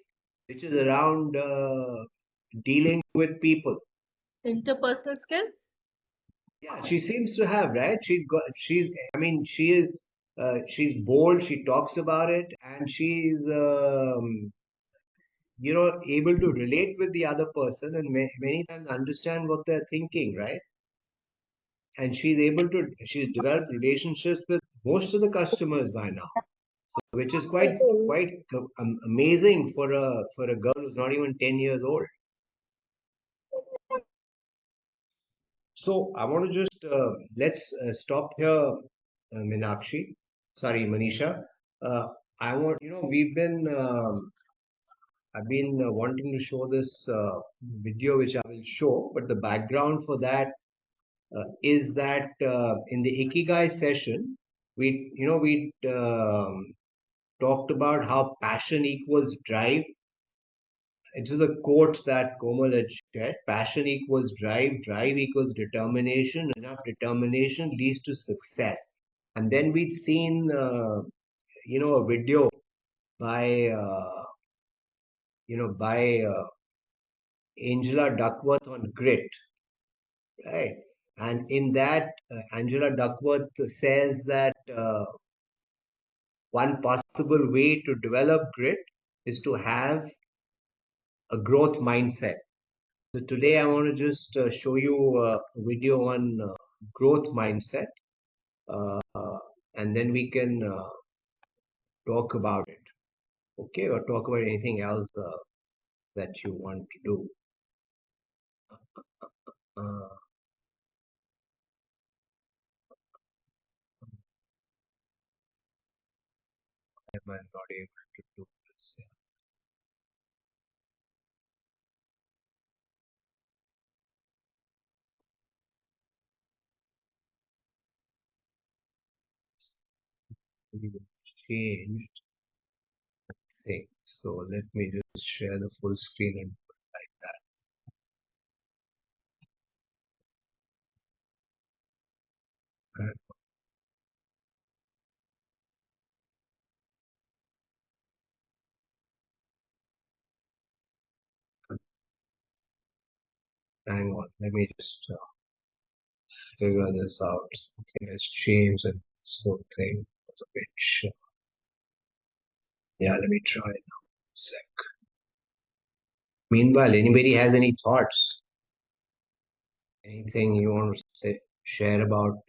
which is around dealing with people. Interpersonal skills. Yeah, she seems to have, right? She's bold. She talks about it, and she's able to relate with the other person and many times understand what they're thinking, right? And she's developed relationships with most of the customers by now, so which is quite amazing for a girl who's not even 10 years old. So I want to just let's stop here, Meenakshi. Sorry, Manisha. I want I've been wanting to show this video, which I will show, but the background for that is that in the Ikigai session, we talked about how passion equals drive. It was a quote that Komal had shared: passion equals drive equals determination, enough determination leads to success. And then we'd seen a video by Angela Duckworth on grit, right? And in that, Angela Duckworth says that one possible way to develop grit is to have a growth mindset. So today I want to just show you a video on growth mindset, uh, and then we can talk about it, okay, or talk about anything else that you want to do. Uh, am I not able to do this? We changed thing. So let me just share the full screen and put it like that. Hang on, let me just figure this out. Something has changed and this whole thing was a bit yeah, let me try it now. Sec. Meanwhile, anybody has any thoughts? Anything you want to say, share about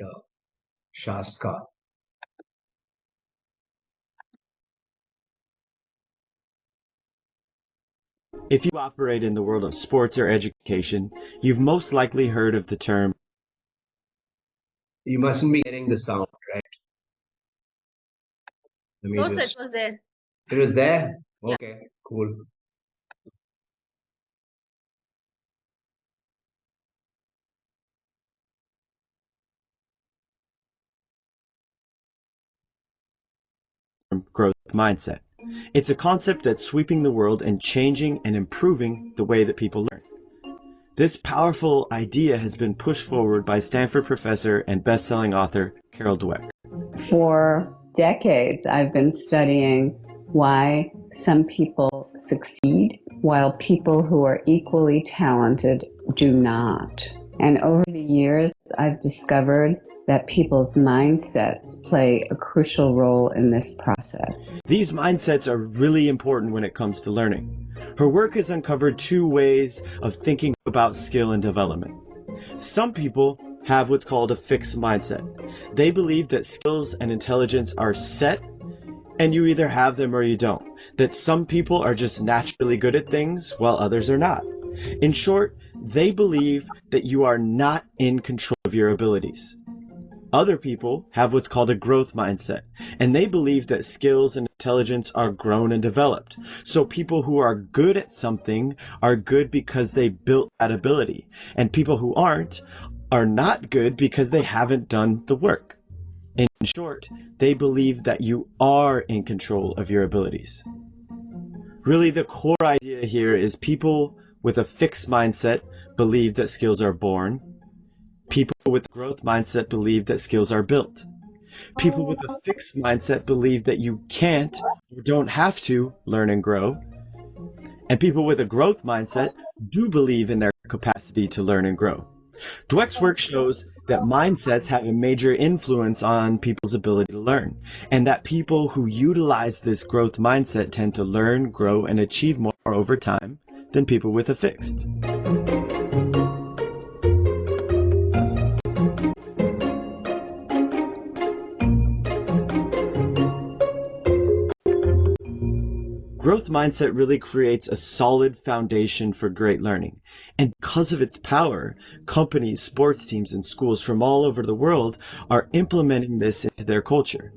Shaska? If you operate in the world of sports or education, you've most likely heard of the term. You mustn't be getting the sound, right? Let me No, sir, just. it was there. It was there? Yeah. Okay, cool. Growth mindset. It's a concept that's sweeping the world and changing and improving the way that people learn. This powerful idea has been pushed forward by Stanford professor and best-selling author Carol Dweck. For decades, I've been studying why some people succeed while people who are equally talented do not. And over the years, I've discovered that people's mindsets play a crucial role in this process. These mindsets are really important when it comes to learning. Her work has uncovered two ways of thinking about skill and development. Some people have what's called a fixed mindset. They believe that skills and intelligence are set and you either have them or you don't. That some people are just naturally good at things while others are not. In short, they believe that you are not in control of your abilities. Other people have what's called a growth mindset, and they believe that skills and intelligence are grown and developed. So people who are good at something are good because they built that ability, and people who aren't are not good because they haven't done the work. In short, they believe that you are in control of your abilities. Really, the core idea here is people with a fixed mindset believe that skills are born. People with a growth mindset believe that skills are built. People with a fixed mindset believe that you can't or don't have to learn and grow. And people with a growth mindset do believe in their capacity to learn and grow. Dweck's work shows that mindsets have a major influence on people's ability to learn, and that people who utilize this growth mindset tend to learn, grow, and achieve more over time than people with a fixed. Growth mindset really creates a solid foundation for great learning. And because of its power, companies, sports teams, and schools from all over the world are implementing this into their culture.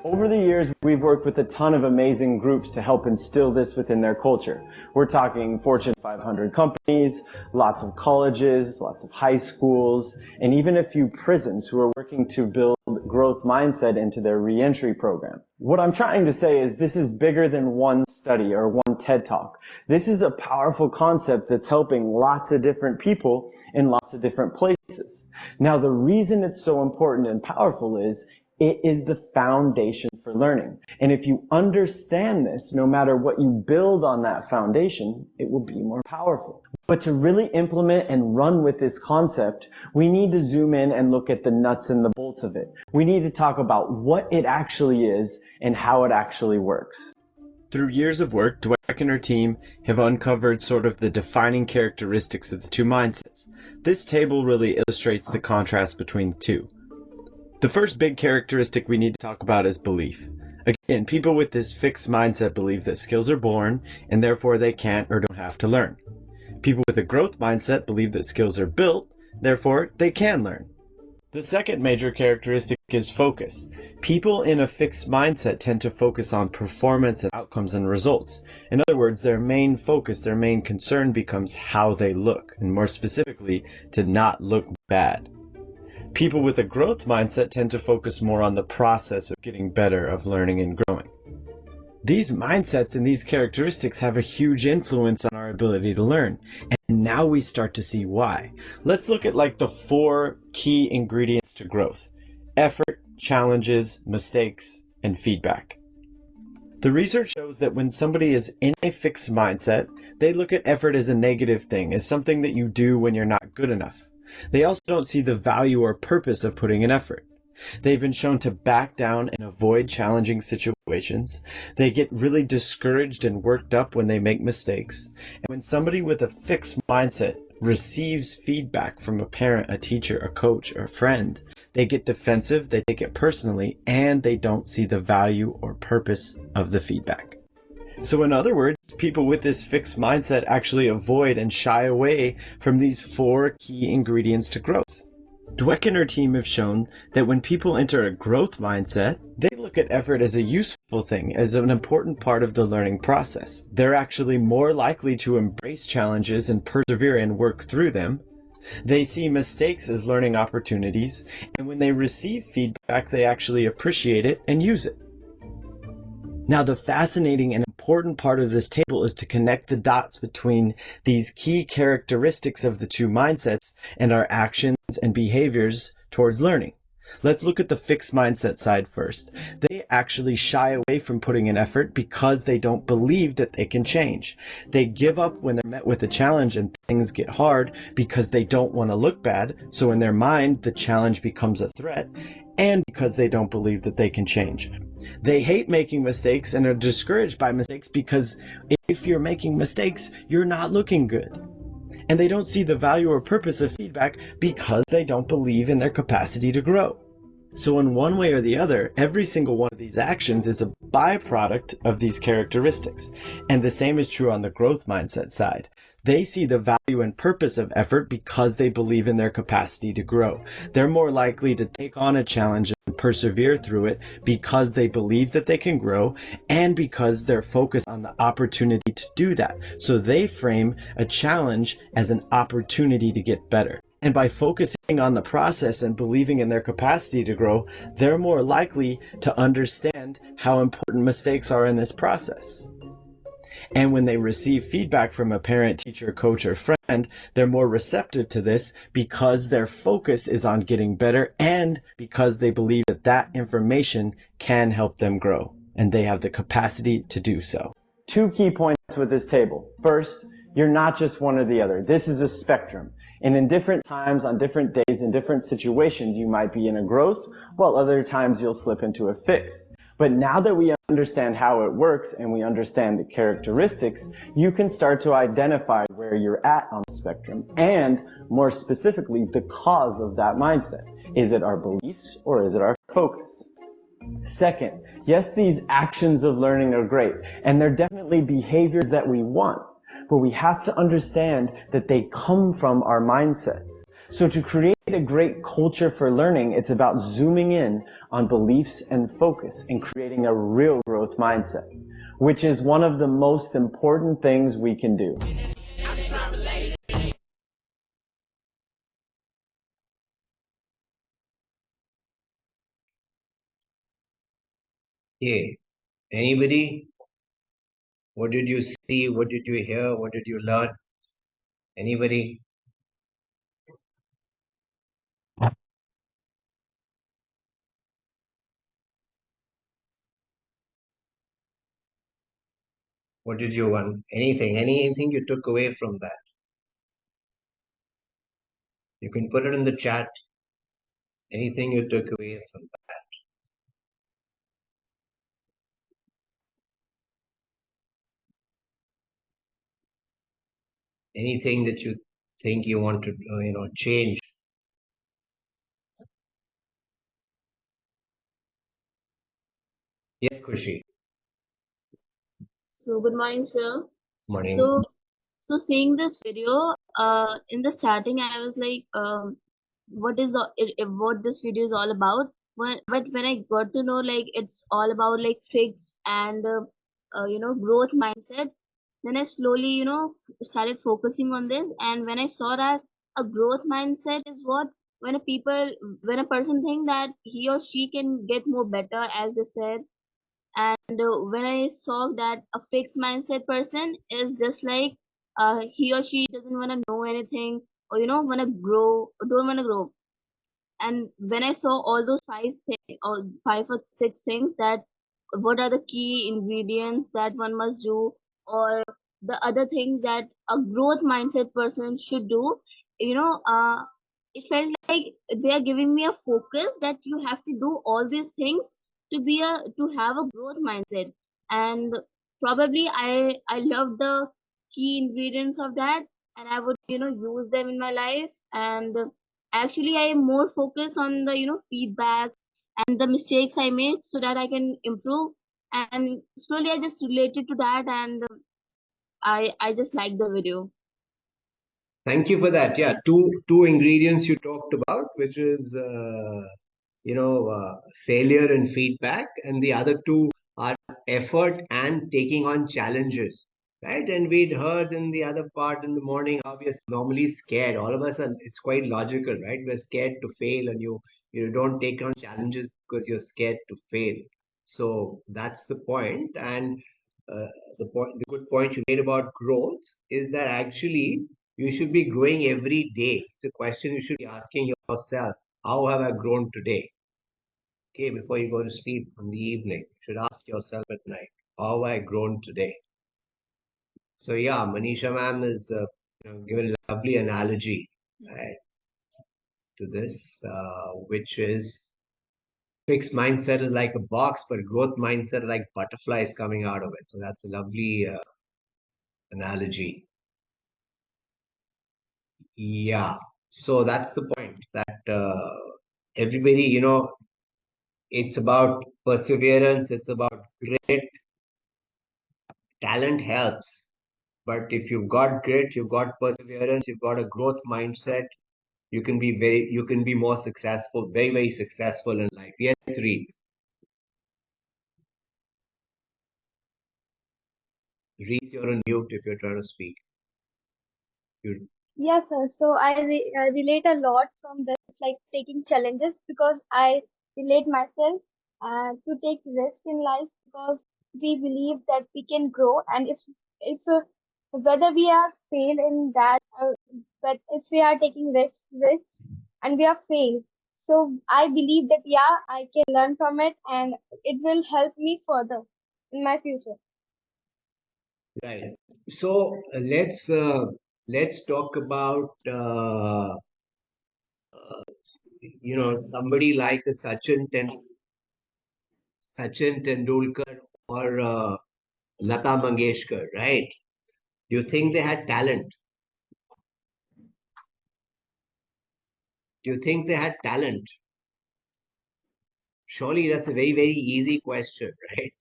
Over Over the years, we've worked with a ton of amazing groups to help instill this within their culture. We're talking Fortune 500 companies, lots of colleges, lots of high schools, and even a few prisons who are working to build growth mindset into their reentry program. What I'm trying to say is this is bigger than one study or one TED Talk. This is a powerful concept that's helping lots of different people in lots of different places. Now, the reason it's so important and powerful is it is the foundation for learning. And if you understand this, no matter what you build on that foundation, it will be more powerful. But to really implement and run with this concept, we need to zoom in and look at the nuts and the bolts of it. We need to talk about what it actually is and how it actually works. Through years of work, Dweck and her team have uncovered sort of the defining characteristics of the two mindsets. This table really illustrates the contrast between the two. The first big characteristic we need to talk about is belief. Again, people with this fixed mindset believe that skills are born and therefore they can't or don't have to learn. People with a growth mindset believe that skills are built, therefore they can learn. The second major characteristic is focus. People in a fixed mindset tend to focus on performance and outcomes and results. In other words, their main focus, their main concern becomes how they look, and more specifically, to not look bad. People with a growth mindset tend to focus more on the process of getting better, of learning and growing. These mindsets and these characteristics have a huge influence on our ability to learn, and now we start to see why. Let's look at like the 4 key ingredients to growth: effort, challenges, mistakes, and feedback. The research shows that when somebody is in a fixed mindset, they look at effort as a negative thing, as something that you do when you're not good enough. They also don't see the value or purpose of putting in effort. They've been shown to back down and avoid challenging situations. They get really discouraged and worked up when they make mistakes. And when somebody with a fixed mindset receives feedback from a parent, a teacher, a coach, or a friend, they get defensive, they take it personally, and they don't see the value or purpose of the feedback. So in other words, people with this fixed mindset actually avoid and shy away from these 4 key ingredients to growth. Dweck and her team have shown that when people enter a growth mindset, they look at effort as a useful thing, as an important part of the learning process. They're actually more likely to embrace challenges and persevere and work through them. They see mistakes as learning opportunities, and when they receive feedback, they actually appreciate it and use it. Now, the fascinating and important part of this table is to connect the dots between these key characteristics of the two mindsets and our actions and behaviors towards learning. Let's look at the fixed mindset side first. They actually shy away from putting in effort because they don't believe that they can change. They give up when they're met with a challenge and things get hard because they don't want to look bad. So in their mind, the challenge becomes a threat, and because they don't believe that they can change. They hate making mistakes and are discouraged by mistakes because if you're making mistakes, you're not looking good. And they don't see the value or purpose of feedback because they don't believe in their capacity to grow. So in one way or the other, every single one of these actions is a byproduct of these characteristics. And the same is true on the growth mindset side. They see the value and purpose of effort because they believe in their capacity to grow. They're more likely to take on a challenge and persevere through it because they believe that they can grow and because they're focused on the opportunity to do that. So they frame a challenge as an opportunity to get better. And by focusing on the process and believing in their capacity to grow, they're more likely to understand how important mistakes are in this process. And when they receive feedback from a parent, teacher, coach, or friend, they're more receptive to this because their focus is on getting better and because they believe that that information can help them grow and they have the capacity to do so. 2 key points with this table. First, you're not just one or the other. This is a spectrum. And in different times, on different days, in different situations, you might be in a growth, while other times you'll slip into a fixed. But now that we understand how it works and we understand the characteristics, you can start to identify where you're at on the spectrum and, more specifically, the cause of that mindset. Is it our beliefs or is it our focus? Second, yes, these actions of learning are great, and they're definitely behaviors that we want. but we have to understand that they come from our mindsets. So to create a great culture for learning, it's about zooming in on beliefs and focus and creating a real growth mindset, which is one of the most important things we can do. Okay. Anybody? What did you see? What did you hear? What did you learn? Anybody? What did you want? Anything you took away from that? You can put it in the chat. Anything you took away from that? Anything that you think you want to, change? Yes, Khushi. So good morning, sir. Morning. So seeing this video, in the starting, I was like, what is what this video is all about? But when I got to know like it's all about like fix and growth mindset, then I slowly started focusing on this. And when I saw that a growth mindset is what when a person think that he or she can get more better, as they said, and when I saw that a fixed mindset person is just like he or she doesn't want to know anything, or want to grow or don't want to grow. And when I saw all those or 5 or 6 things, that what are the key ingredients that one must do, or the other things that a growth mindset person should do, it felt like they are giving me a focus that you have to do all these things to have a growth mindset. And probably I love the key ingredients of that, and I would use them in my life. And actually I am more focused on the feedbacks and the mistakes I made, so that I can improve. And slowly I just related to that, and I just like the video. Thank you for that. Yeah, two ingredients you talked about, which is failure and feedback, and the other two are effort and taking on challenges, right? And we'd heard in the other part in the morning how we are normally scared. All of us are. It's quite logical, right? We're scared to fail, and you don't take on challenges because you're scared to fail. So that's the point. And uh, the good point you made about growth is that actually you should be growing every day. It's a question you should be asking yourself: how have I grown today? Okay, before you go to sleep in the evening, you should ask yourself at night, how have I grown today? So yeah, Manisha ma'am is given a lovely analogy, right, to this, which is fixed mindset is like a box, but growth mindset is like butterflies coming out of it. So that's a lovely analogy. Yeah. So that's the point that everybody, it's about perseverance, it's about grit. Talent helps, but if you've got grit, you've got perseverance, you've got a growth mindset, you can be more successful, very, very successful in life. Yes, Reed. Reed, you're on mute if you're trying to speak. You Yes, sir. So I relate a lot from this, like taking challenges, because I relate myself to take risk in life, because we believe that we can grow, and if whether we are fail in that, but if we are taking risks and we are failed, so I believe that yeah, I can learn from it, and it will help me further in my future. right. So let's talk about somebody like a Sachin Tendulkar or Lata Mangeshkar, right? Do you think they had talent? Do you think they had talent? Surely that's a very, very easy question, right?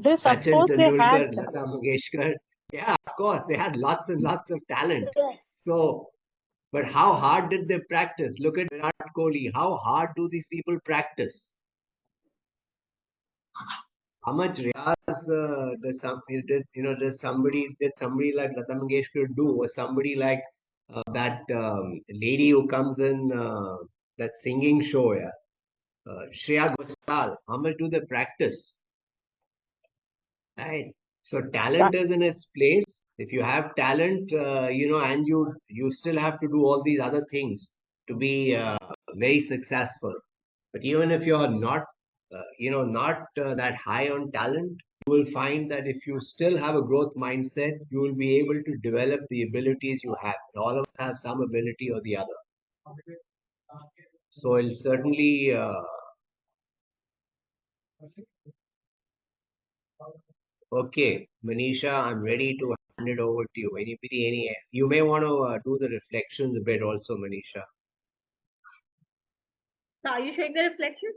Yes, of Sachin course they had. Tendulkar, Lata Mangeshkar, Yeah, of course, they had lots and lots of talent. So, but how hard did they practice? Look at Virat Kohli. How hard do these people practice? How much riyaz does somebody like Lata Mangeshkar do, or somebody like that lady who comes in that singing show, yeah, Shreya Ghosal? How much do they practice? Right. So talent is in its place. If you have talent, and you still have to do all these other things to be very successful. But even if you're not that high on talent, you will find that if you still have a growth mindset, you will be able to develop the abilities you have. All of us have some ability or the other. So it'll certainly. Okay, Manisha, I'm ready to hand it over to you. You may want to do the reflections a bit also, Manisha. So are you showing the reflection?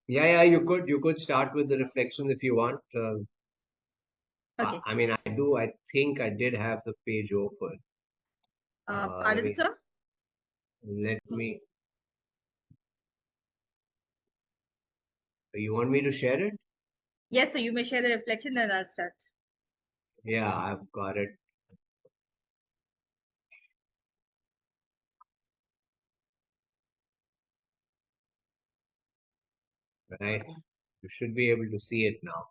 Yeah, you could start with the reflections if you want. Okay. I mean, I do. I think I did have the page open. Let Pardon, me sir? let me. You want me to share it? Yes, so you may share the reflection and I'll start. Yeah, I've got it. Right. You should be able to see it now.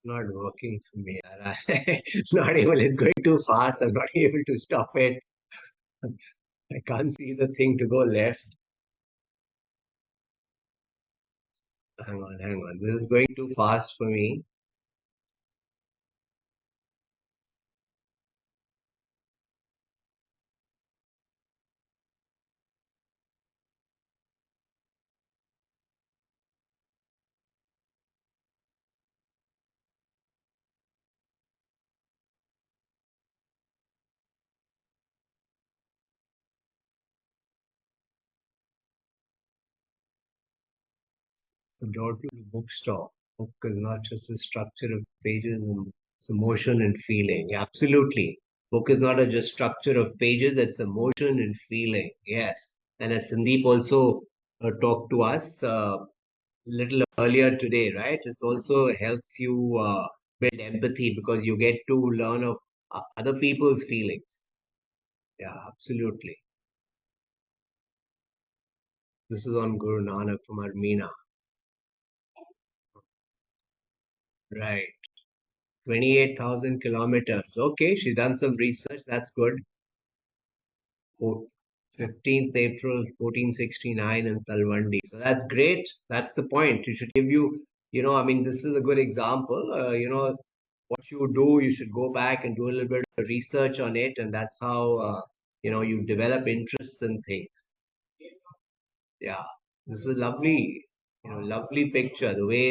Not working for me. Not able. It's going too fast. I'm not able to stop it. I can't see the thing to go left. Hang on, hang on. This is going too fast for me. So Door-to-Door Bookstore. Book is not just a structure of pages, and it's emotion and feeling. Absolutely. Book is not a just structure of pages, it's emotion and feeling. Yes. And as Sandeep also talked to us little earlier today, right? It also helps you build empathy because you get to learn of other people's feelings. Yeah, absolutely. This is on Guru Nanak from Armenia. Right. 28,000 kilometers. Okay, she's done some research. That's good. 15th April 1469 in Talwandi. So that's great. That's the point. You should give I mean, this is a good example. What you do, you should go back and do a little bit of research on it. And that's how, you develop interests in things. Yeah. This is a lovely picture. The way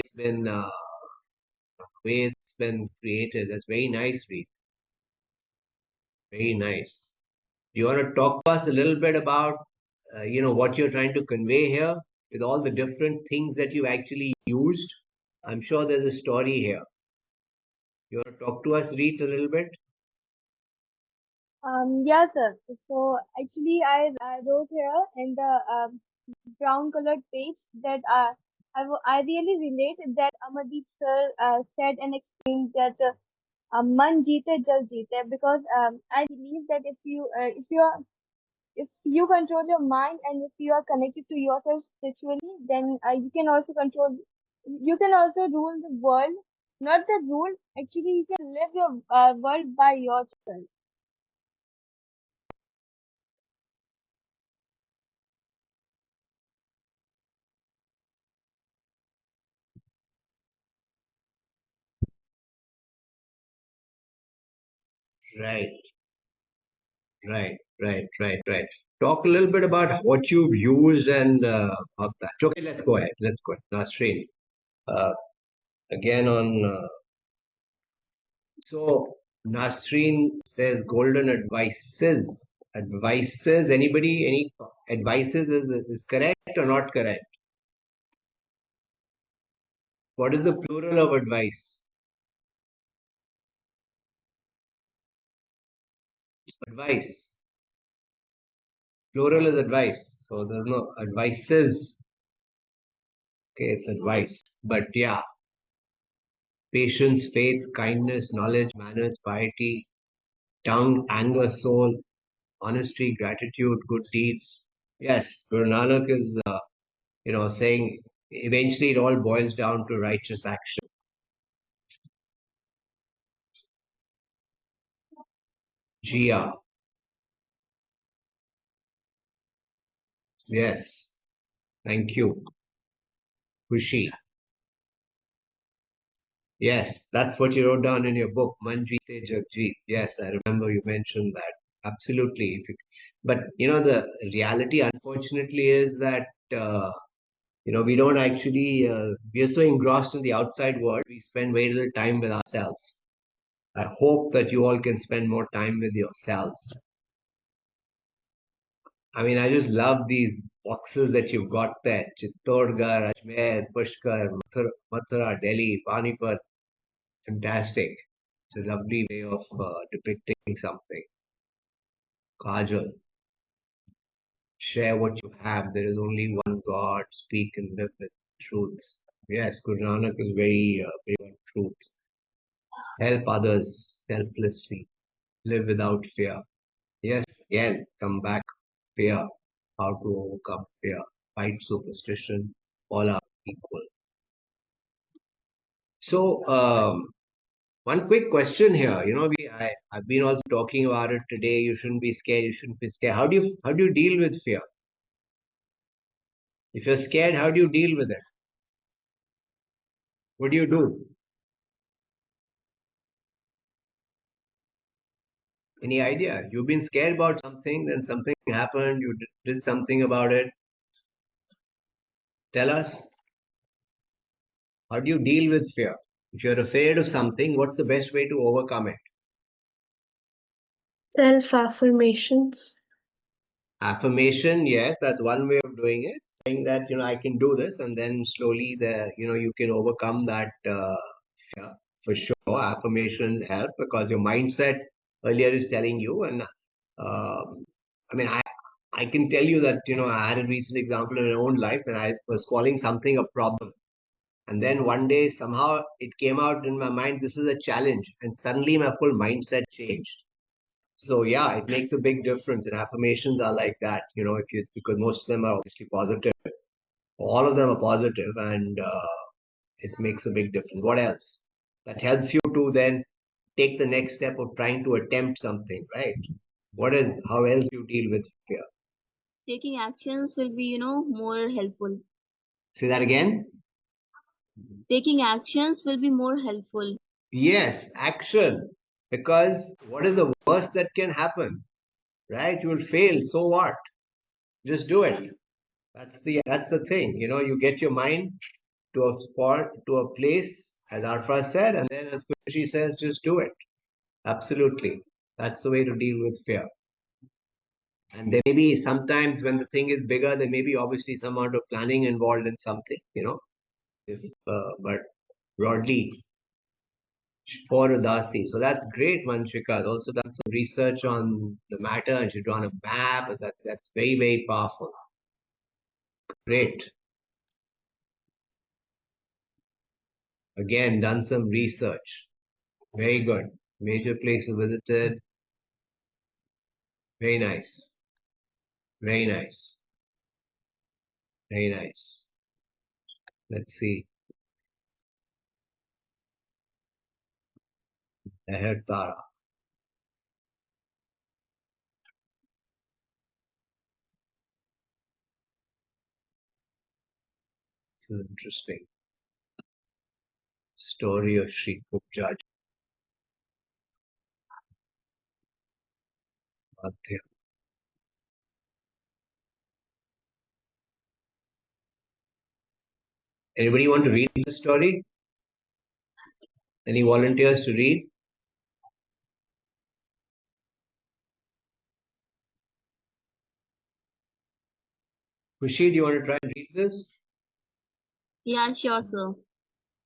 it's been created. That's very nice, Reed. Very nice. Do you want to talk to us a little bit about, what you're trying to convey here with all the different things that you actually used? I'm sure there's a story here. You want to talk to us, Reet, a little bit? Yeah, sir. So actually, I wrote here in the brown colored page that I really relate that Amardeep sir said and explained that man jeete jal jeete, because I believe that if you control your mind and if you are connected to yourself spiritually, then you can also rule the world. Not the rule, actually, you can live your world by yourself. Right, right, right, right, right. Talk a little bit about what you've used and about that. Okay, let's go ahead. Let's go ahead. Nasreen, uh, again on. So Nasreen says golden advices. Advices. Anybody? Any advices is correct or not correct? What is the plural of advice? Advice. Plural is advice. So there's no advices. Okay, it's advice. But yeah, patience, faith, kindness, knowledge, manners, piety, tongue, anger, soul, honesty, gratitude, good deeds. Yes, Guru Nanak is, saying eventually it all boils down to righteous action. Jia. Yes. Thank you. Kushi. Yes, that's what you wrote down in your book, Manjite Jugjiv. Yes, I remember you mentioned that. Absolutely. But the reality, unfortunately, is that we don't actually. We are so engrossed in the outside world. We spend very little time with ourselves. I hope that you all can spend more time with yourselves. I mean, I just love these boxes that you've got there: Chittorgarh, Ajmer, Pushkar, Mathura, Delhi, Panipat. Fantastic. It's a lovely way of depicting something. Kajal, share what you have. There is only one God. Speak and live with truth. Yes, Guru Nanak is very big on truth. Help others selflessly. Live without fear. Yes, again, come back. Fear. How to overcome fear. Fight superstition. All are equal. So, one quick question here. I've been also talking about it today. You shouldn't be scared. You shouldn't be scared. How do you deal with fear? If you're scared, how do you deal with it? What do you do? Any idea? You've been scared about something, then something happened. You did something about it. Tell us. How do you deal with fear? If you're afraid of something, what's the best way to overcome it? Self affirmations. Affirmation, yes, that's one way of doing it. Saying that I can do this, and then slowly you can overcome that fear for sure. Affirmations help because your mindset earlier is telling you, and I mean, I can tell you that I had a recent example in my own life, and I was calling something a problem, and then one day somehow it came out in my mind, this is a challenge, and suddenly my full mindset changed. So yeah, it makes a big difference. And affirmations are like that, if you because most of them are obviously positive. All of them are positive, and it makes a big difference. What else? That helps you to then take the next step of trying to attempt something, right? How else do you deal with fear? Taking actions will be, more helpful. Say that again. Taking actions will be more helpful. Yes, action. Because what is the worst that can happen? Right? You will fail. So what? Just do it. That's the thing. You get your mind to a spot, to a place, as Arfa said, and then as she says, just do it. Absolutely. That's the way to deal with fear. And there may be sometimes when the thing is bigger, there may be obviously some amount of planning involved in something, but broadly for Udasi. So that's great, Manshika. Has also done some research on the matter and she's drawn a map. And that's very, very powerful. Great. Again, done some research. Very good. Major places visited. Very nice. Very nice. Very nice. Let's see. Aher Tara. This is interesting. Story of Sri Kupjaj. Madhya. Anybody want to read the story? Any volunteers to read? Kushi, do you want to try and read this? Yeah, sure, sir.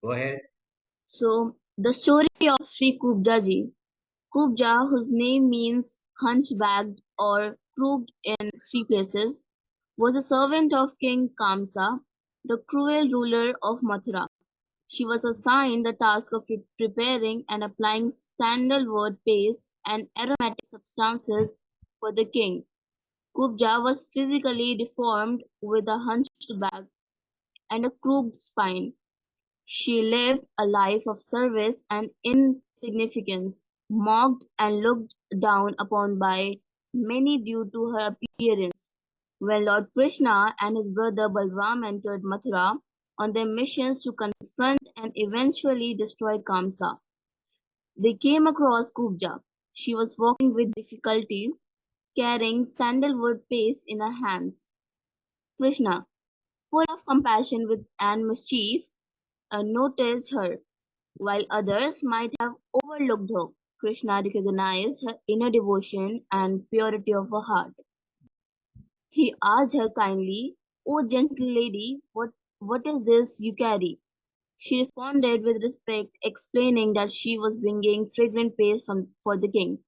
Go ahead. So, the story of Sri Kubja ji. Kubja, whose name means hunchbacked or crooked in three places, was a servant of King Kamsa, the cruel ruler of Mathura. She was assigned the task of preparing and applying sandalwood paste and aromatic substances for the king. Kubja was physically deformed with a hunched back and a crooked spine. She lived a life of service and insignificance, mocked and looked down upon by many due to her appearance. When Lord Krishna and his brother Balram entered Mathura on their missions to confront and eventually destroy Kamsa, they came across Kubja. She was walking with difficulty, carrying sandalwood paste in her hands. Krishna, full of compassion and mischief, noticed her. While others might have overlooked her, Krishna recognized her inner devotion and purity of her heart. He asked her kindly, "O gentle lady, what is this you carry?" She responded with respect, explaining that she was bringing fragrant paste for the king.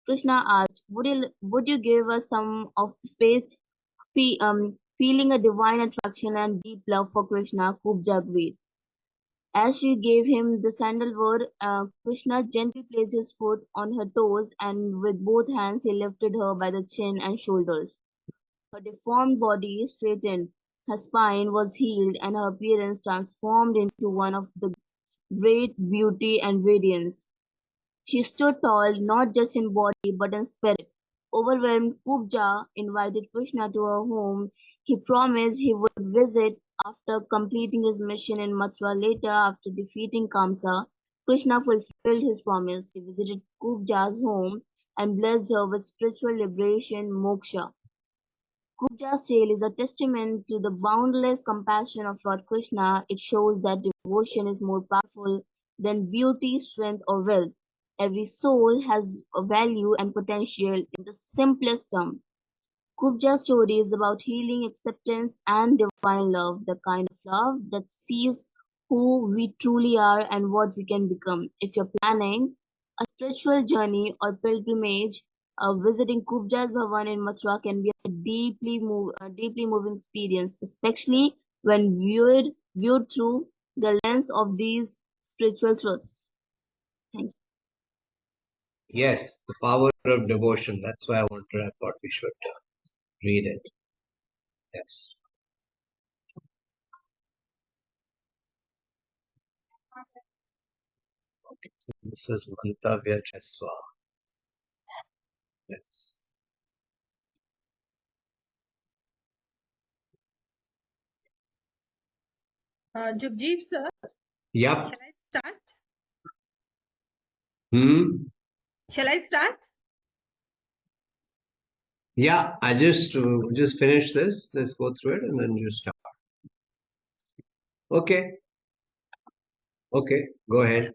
Krishna asked, would you give us some of this paste? Feeling a divine attraction and deep love for Krishna, Kubja agreed. As she gave him the sandalwood, Krishna gently placed his foot on her toes and with both hands he lifted her by the chin and shoulders. Her deformed body straightened, her spine was healed, and her appearance transformed into one of the great beauty and radiance. She stood tall not just in body but in spirit. Overwhelmed, Kubja invited Krishna to her home. He promised he would visit after completing his mission in Mathura. Later, after defeating Kamsa, Krishna fulfilled his promise. He visited Kubja's home and blessed her with spiritual liberation, moksha. Kubja's tale is a testament to the boundless compassion of Lord Krishna. It shows that devotion is more powerful than beauty, strength, or wealth. Every soul has a value and potential in the simplest term. Kubja's story is about healing, acceptance, and divine love, the kind of love that sees who we truly are and what we can become. If you're planning a spiritual journey or pilgrimage, visiting Kubja's Bhavan in Mathura can be a deeply moving experience, especially when viewed through the lens of these spiritual truths. Thank you. Yes, the power of devotion. That's why I thought we should read it. Yes. Okay, so this is Mantavya Cheswa. Yes. Jugjiv, sir, Yep. shall I start? Hmm. Shall I start? Yeah, I just finish this. Let's go through it and then you start. Okay. Okay. Go ahead.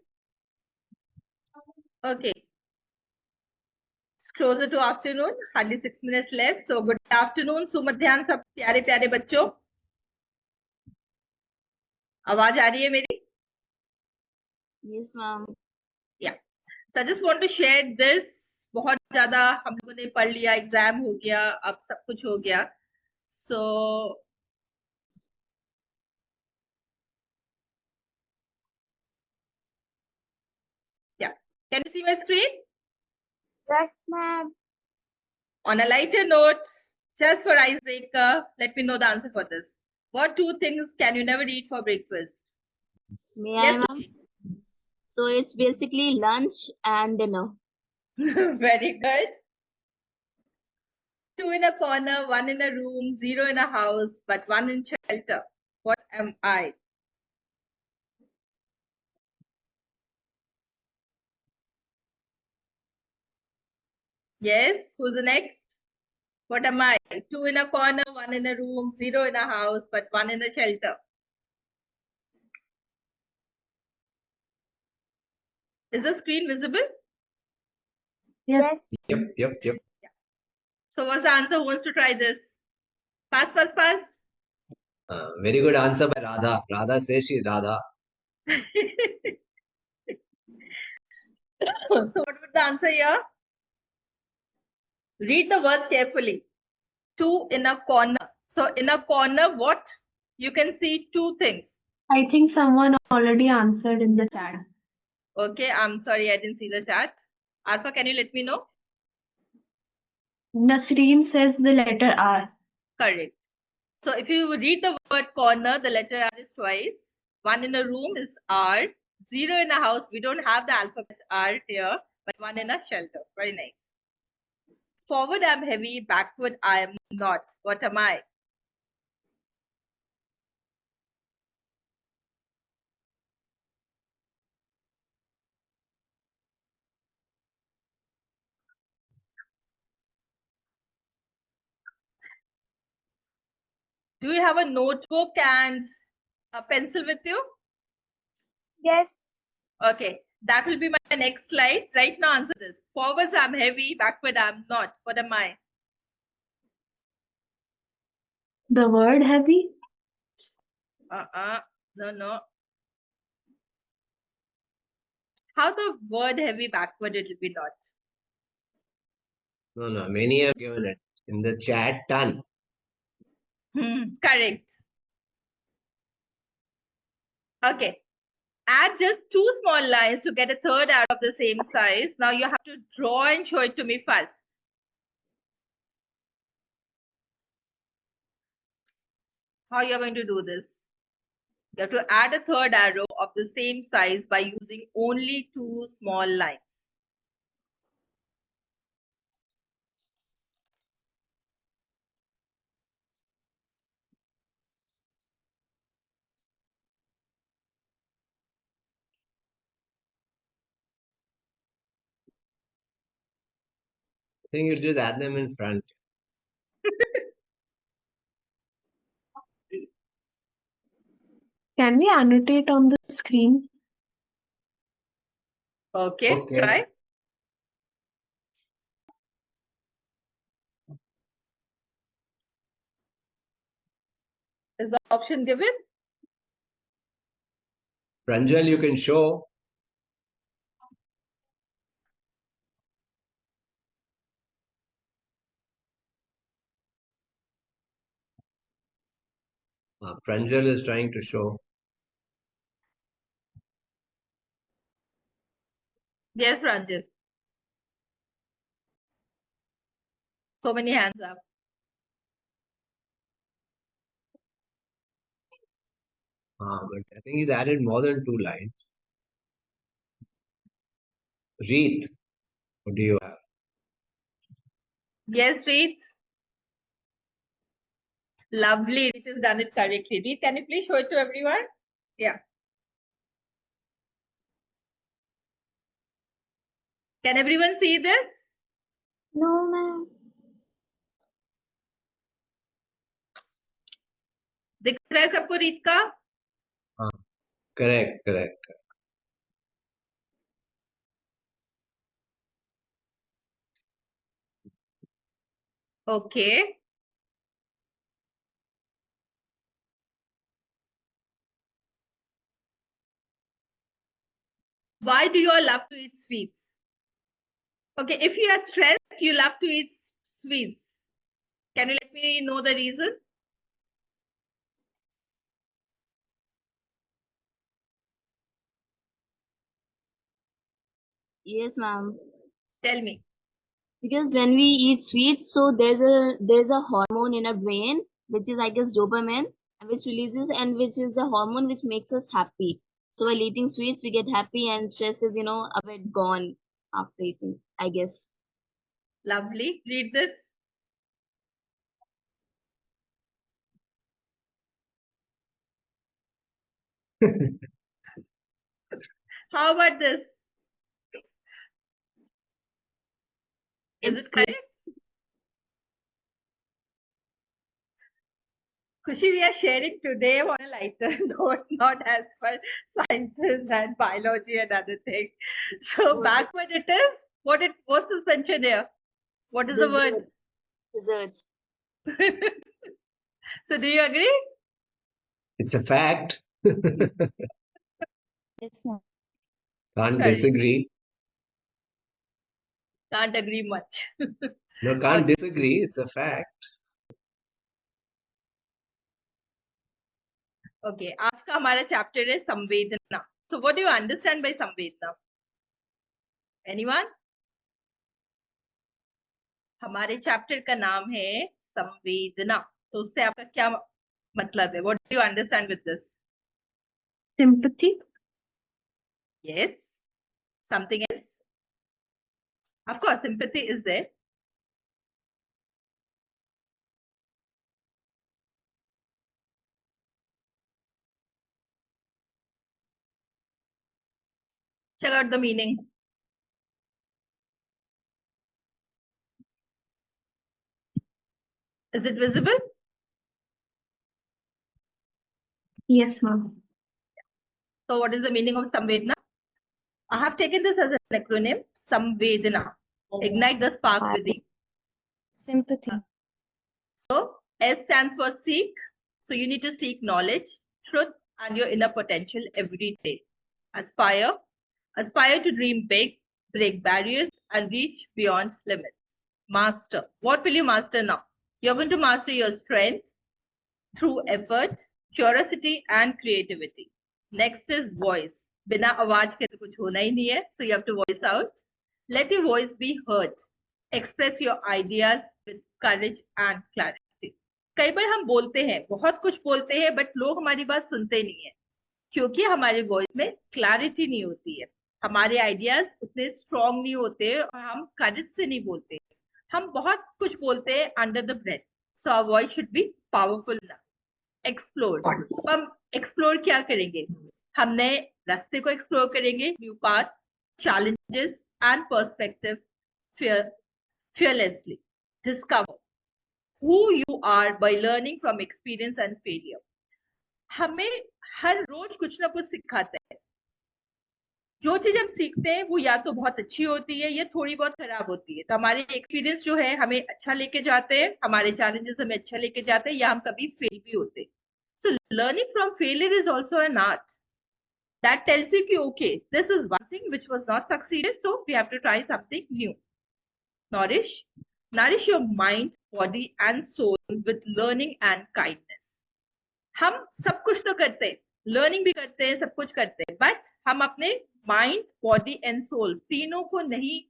Okay. It's closer to afternoon, hardly 6 minutes left. So good afternoon, सुमध्यान सब प्यारे प्यारे बच्चों. आवाज आ रही है मेरी? Yes, ma'am. Yeah. So I just want to share this. बहुत ज्यादा हम लोगों ने पढ़ लिया, एग्जाम हो गया, अब सब कुछ हो गया. So yeah, can you see my screen? Yes, ma'am. On a lighter note, just for icebreaker, let me know the answer for this. What two things can you never eat for breakfast? May Yes, I, ma'am? So it's basically lunch and dinner. very good. Two in a corner, one in a room, zero in a house, but one in shelter. What am I? Yes, who's the next? What am I? Two in a corner, one in a room, zero in a house, but one in a shelter. Is the screen visible? Yes. Yep. So what's the answer? Who wants to try this? Fast. Very good answer by Radha. Radha says she's Radha. So what would the answer here? Read the words carefully. Two in a corner. So in a corner, what? You can see two things. I think someone already answered in the chat. Okay, I'm sorry, I didn't see the chat. Alpha, can you let me know? Nasreen says the letter R. Correct. So if you read the word corner, the letter R is twice. One in a room is R. Zero in a house. We don't have the alphabet R here, but one in a shelter. Very nice. Forward, I'm heavy. Backward, I am not. What am I? Do you have a notebook and a pencil with you? Yes. Okay, that will be my next slide. Right now, answer this. Forwards, I'm heavy. Backward, I'm not. What am I? The word heavy? No. How the word heavy backward it will be not? No. Many have given it. In the chat, done. Correct. Okay. Add just two small lines to get a third arrow of the same size. Now you have to draw and show it to me first. How you're going to do this? You have to add a third arrow of the same size by using only two small lines. I think you just add them in front. Can we annotate on the screen? Okay. Try. Is the option given? Pranjal, you can show. Pranjal is trying to show. Yes, Pranjal. So many hands up. But I think he's added more than two lines. Reet, what do you have? Yes, Reet. Lovely. Reet has done it correctly. Reet, can you please show it to everyone? Yeah. Can everyone see this? No, ma'am. दिख रहा है सबको रीत का? Correct. Okay. Why do you all love to eat sweets? Okay, if you are stressed, you love to eat sweets. Can you let me know the reason? Yes, ma'am. Tell me. Because when we eat sweets, so there's a hormone in our brain which is, I guess, dopamine, which releases, and which is the hormone which makes us happy. So while eating sweets, we get happy, and stress is, a bit gone after eating, I guess. Lovely. Read this. How about this? Is it correct? Khushi, we are sharing today on a lighter note, not as per sciences and biology and other things. So backward it is. What's this mentioned here? What is the word? Desserts. So do you agree? It's a fact. Yes, ma'am. Can't Correct. disagree. Can't agree much. No, can't Okay. disagree. It's a fact. Okay, आज का हमारा chapter है संवेदना. So what do you understand by संवेदना? Anyone? हमारे chapter का नाम है संवेदना. तो उससे आपका क्या मतलब है? What do you understand with this? Sympathy. Yes. Something else? Of course, sympathy is there. Check out the meaning. Is it visible? Yes, ma'am. So what is the meaning of samvedna? I have taken this as an acronym, samvedana. Ignite the spark within. Sympathy. So S stands for seek. So you need to seek knowledge, truth, and your inner potential every day. Aspire. Aspire to dream big, break barriers, and reach beyond limits. Master. What will you master now? You're going to master your strength through effort, curiosity, and creativity. Next is voice. बिना आवाज के तो कुछ होना ही नहीं है. So you have to voice out. Let your voice be heard. Express your ideas with courage and clarity. कई बार हम बोलते हैं, बहुत कुछ बोलते हैं, बट लोग हमारी बात सुनते नहीं है, क्योंकि हमारी वॉइस में क्लैरिटी नहीं होती है. हमारे आइडियाज उतने स्ट्रॉन्ग नहीं होते और हम करेज से नहीं बोलते. हम बहुत कुछ बोलते हैं under the breath. So our voice should be powerful ना. एक्सप्लोर. हम एक्सप्लोर क्या करेंगे? हम नए रास्ते को एक्सप्लोर करेंगे, new path, challenges and perspective. fearlessly discover who you are by learning from experience and failure. हमें हर रोज कुछ ना कुछ सिखाता है. जो चीज हम सीखते हैं वो या तो बहुत अच्छी होती है या थोड़ी बहुत खराब होती है. तो हमारे एक्सपीरियंस जो है हमें अच्छा लेके जाते हैं, हमारे चैलेंजेस हमें अच्छा लेके जाते हैं, या हम कभी फेल भी होते हैं. So learning from failure is also an art that tells you कि okay, this is one thing which was not succeeded, so we have to try something new. Nourish your mind, body and soul with learning and kindness. हम सब कुछ तो करते हैं, learning भी करते हैं, सब कुछ करते हैं, बट हम अपने माइंड, बॉडी एंड सोल तीनों को नहीं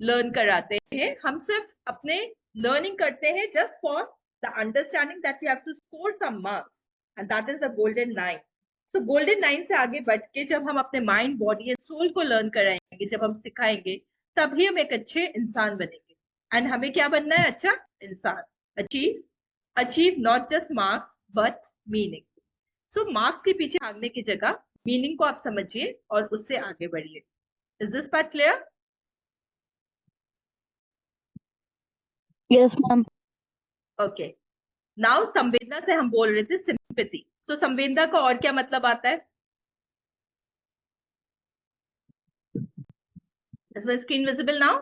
लर्न कराते हैं. हम सिर्फ अपने लर्निंग करते हैं just for the understanding that we have to score some marks, and that is the golden line. So golden line से आगे बढ़ के जब हम अपने माइंड, बॉडी एंड सोल को लर्न कराएंगे, जब हम सिखाएंगे, तभी हम एक अच्छे इंसान बनेंगे. एंड हमें क्या बनना है? अच्छा इंसान. Achieve not just marks but meaning. So marks के पीछे भागने की जगह मीनिंग को आप समझिए और उससे आगे बढ़िए. Is this part clear? Yes, ma'am. Okay. Now संवेदना से हम बोल रहे थे सिंपैथी. सो संवेदना का और क्या मतलब आता है? Is my screen visible now?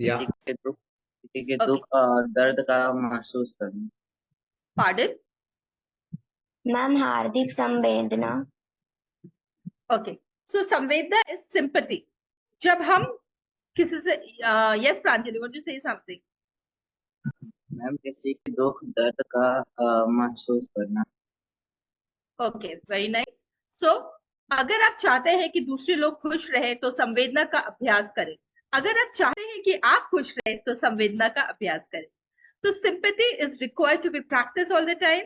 Yeah. किसी के दुख और दर्द का महसूस करना. पार्डन? मैम हार्दिक संवेदना. ओके. सो संवेदना इज सिंपैथी. जब हम किसी से yes Pranjali, want to say something? Ma'am किसी के दुख दर्द का महसूस करना. Okay, very nice. सो अगर आप चाहते हैं कि दूसरे लोग खुश रहे तो संवेदना का अभ्यास करें. अगर आप चाहते हैं कि आप खुश रहे तो संवेदना का अभ्यास करें. तो sympathy is required to be practice all the time.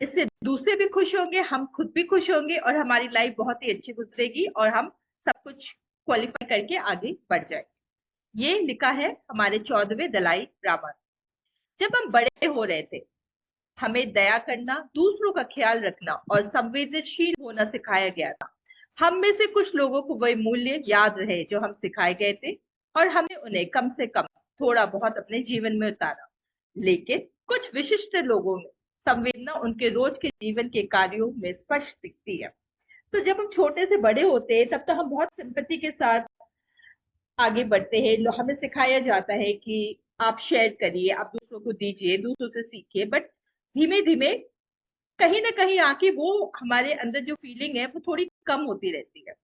इससे दूसरे भी खुश होंगे, हम खुद भी खुश होंगे और हमारी लाइफ बहुत ही अच्छी गुजरेगी और हम सब कुछ क्वालिफाई करके आगे बढ़ जाएंगे. ये लिखा है हमारे 14वें दलाई लामा. जब हम बड़े हो रहे थे, हमें दया करना, दूसरों का ख्याल रखना और संवेदनशील होना सिखाया गया था. हम में से कुछ लोगों को वही मूल्य याद रहे जो हम सिखाए गए थे और हमने उन्हें कम से कम थोड़ा बहुत अपने जीवन में उतारा, लेकिन कुछ विशिष्ट लोगों में संवेदना उनके रोज के जीवन के कार्यों में स्पष्ट दिखती है। तो जब हम छोटे से बड़े होते हैं तब तो हम बहुत सिंपैथी के साथ आगे बढ़ते हैं। हमें सिखाया जाता है कि आप शेयर करिए, आप दूसरों को दीजिए, दूसरों से सीखिए, बट धीमे धीमे कहीं ना कहीं आके वो हमारे अंदर जो फीलिंग है वो थोड़ी कम होती रहती है।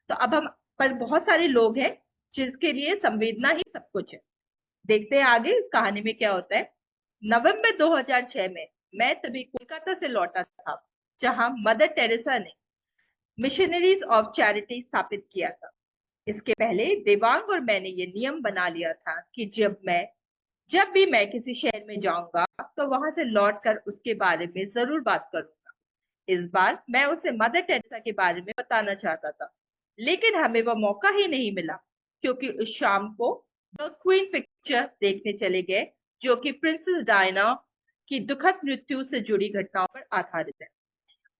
तो अब हम पर बहुत सारे लोग हैं जिसके लिए संवेदना ही सब कुछ है। देखते हैं आगे इस कहानी में क्या होता है। नवंबर 2006 में मैं तभी कोलकाता से लौटा था, जहां मदर टेरेसा ने मिशनरीज ऑफ चैरिटी स्थापित किया था। इसके पहले देवांग और मैंने ये नियम बना लिया था कि जब भी मैं किसी शहर में जाऊंगा तो वहां से लौटकर उसके बारे में जरूर बात करूंगा। इस बार मैं उसे मदर टेरेसा के बारे में बताना चाहता था, लेकिन हमें वह मौका ही नहीं मिला, क्योंकि उस शाम को द क्वीन पिक्चर देखने चले गए, जो कि प्रिंसेस डायना की दुखद मृत्यु से जुड़ी घटनाओं पर आधारित है।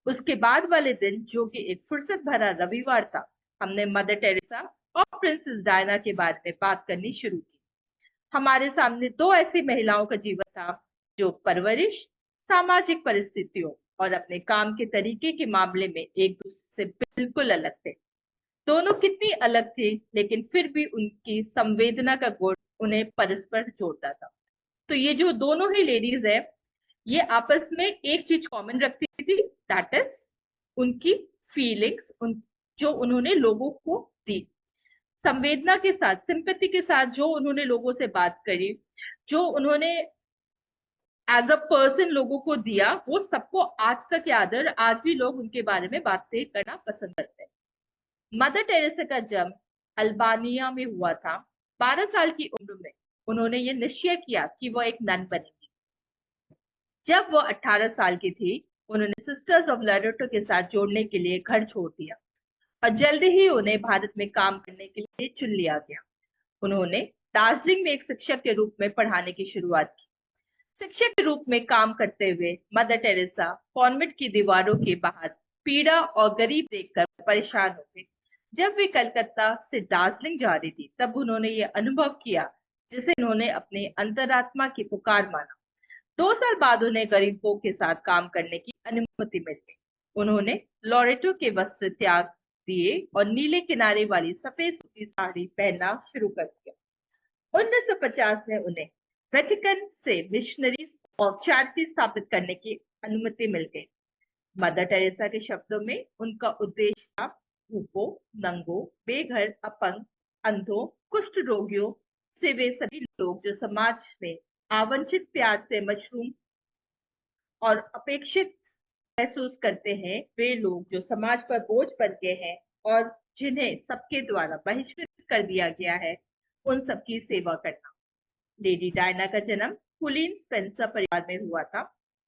उसके बाद वाले दिन, जो कि एक फुर्सत भरा रविवार था, हमने मदर टेरेसा और प्रिंसेस डायना के बारे में बात करनी शुरू की। हमारे सामने दो ऐसी महिलाओं का जीवन था जो परवरिश, सामाजिक परिस्थितियों और अपने काम के तरीके के मामले में एक दूसरे से बिल्कुल अलग थे। दोनों कितनी अलग थी, लेकिन फिर भी उनकी संवेदना का गुण उन्हें परस्पर जोड़ता था। तो ये जो दोनों ही लेडीज है, ये आपस में एक चीज कॉमन रखती थी, दैट इज उनकी फीलिंग्स, जो उन्होंने लोगों को दी। संवेदना के साथ, सिंपैथी के साथ जो उन्होंने लोगों से बात करी, जो उन्होंने एज अ पर्सन लोगों को दिया, वो सबको आज तक याद है। आज भी लोग उनके बारे में बातें करना पसंद करते हैं। मदर टेरेसा का जन्म अल्बानिया में हुआ था। 12 साल की उम्र में उन्होंने ये निश्चय किया कि वह एक नन बनेगी। जब वह 18 साल की थी, उन्होंने सिस्टर्स ऑफ लॉरेटो के साथ जोड़ने के लिए घर छोड़ दिया और जल्दी ही उन्हें भारत में काम करने के लिए चुन लिया गया। उन्होंने दार्जिलिंग में एक शिक्षक के रूप में पढ़ाने की शुरुआत की। शिक्षक के रूप में काम करते हुए मदर टेरेसा कॉन्वेंट की दीवारों के बाहर पीड़ा और गरीब देखकर परेशान हो गई। जब वे कलकत्ता से दार्जिलिंग जा रही थी, तब उन्होंने ये अनुभव किया जिसे उन्होंने अपने अंतरात्मा की पुकार माना। 2 साल बाद उन्हें गरीबों के साथ काम करने की अनुमति मिल गई। उन्होंने लॉरेटो के वस्त्र त्याग दिए और नीले किनारे वाली सफेद सूती साड़ी पहनना शुरू कर दिया। 1950 में उन्हें वेटिकन से मिशनरीज ऑफ चैरिटी स्थापित करने की अनुमति मिल गई। मदर टेरेसा के शब्दों में उनका उद्देश्य था भूखों, नंगों, बेघर, अपंग, अंधों, कुष्ठ रोगियों से वे सभी लोग जो समाज में आवंचित, प्यार से मशरूम और अपेक्षित महसूस करते हैं, वे लोग जो समाज पर बोझ बन गए हैं और जिन्हें सबके द्वारा बहिष्कृत कर दिया गया है, उन सबकी सेवा करना। लेडी डायना का जन्म कुलीन स्पेंसर परिवार में हुआ था।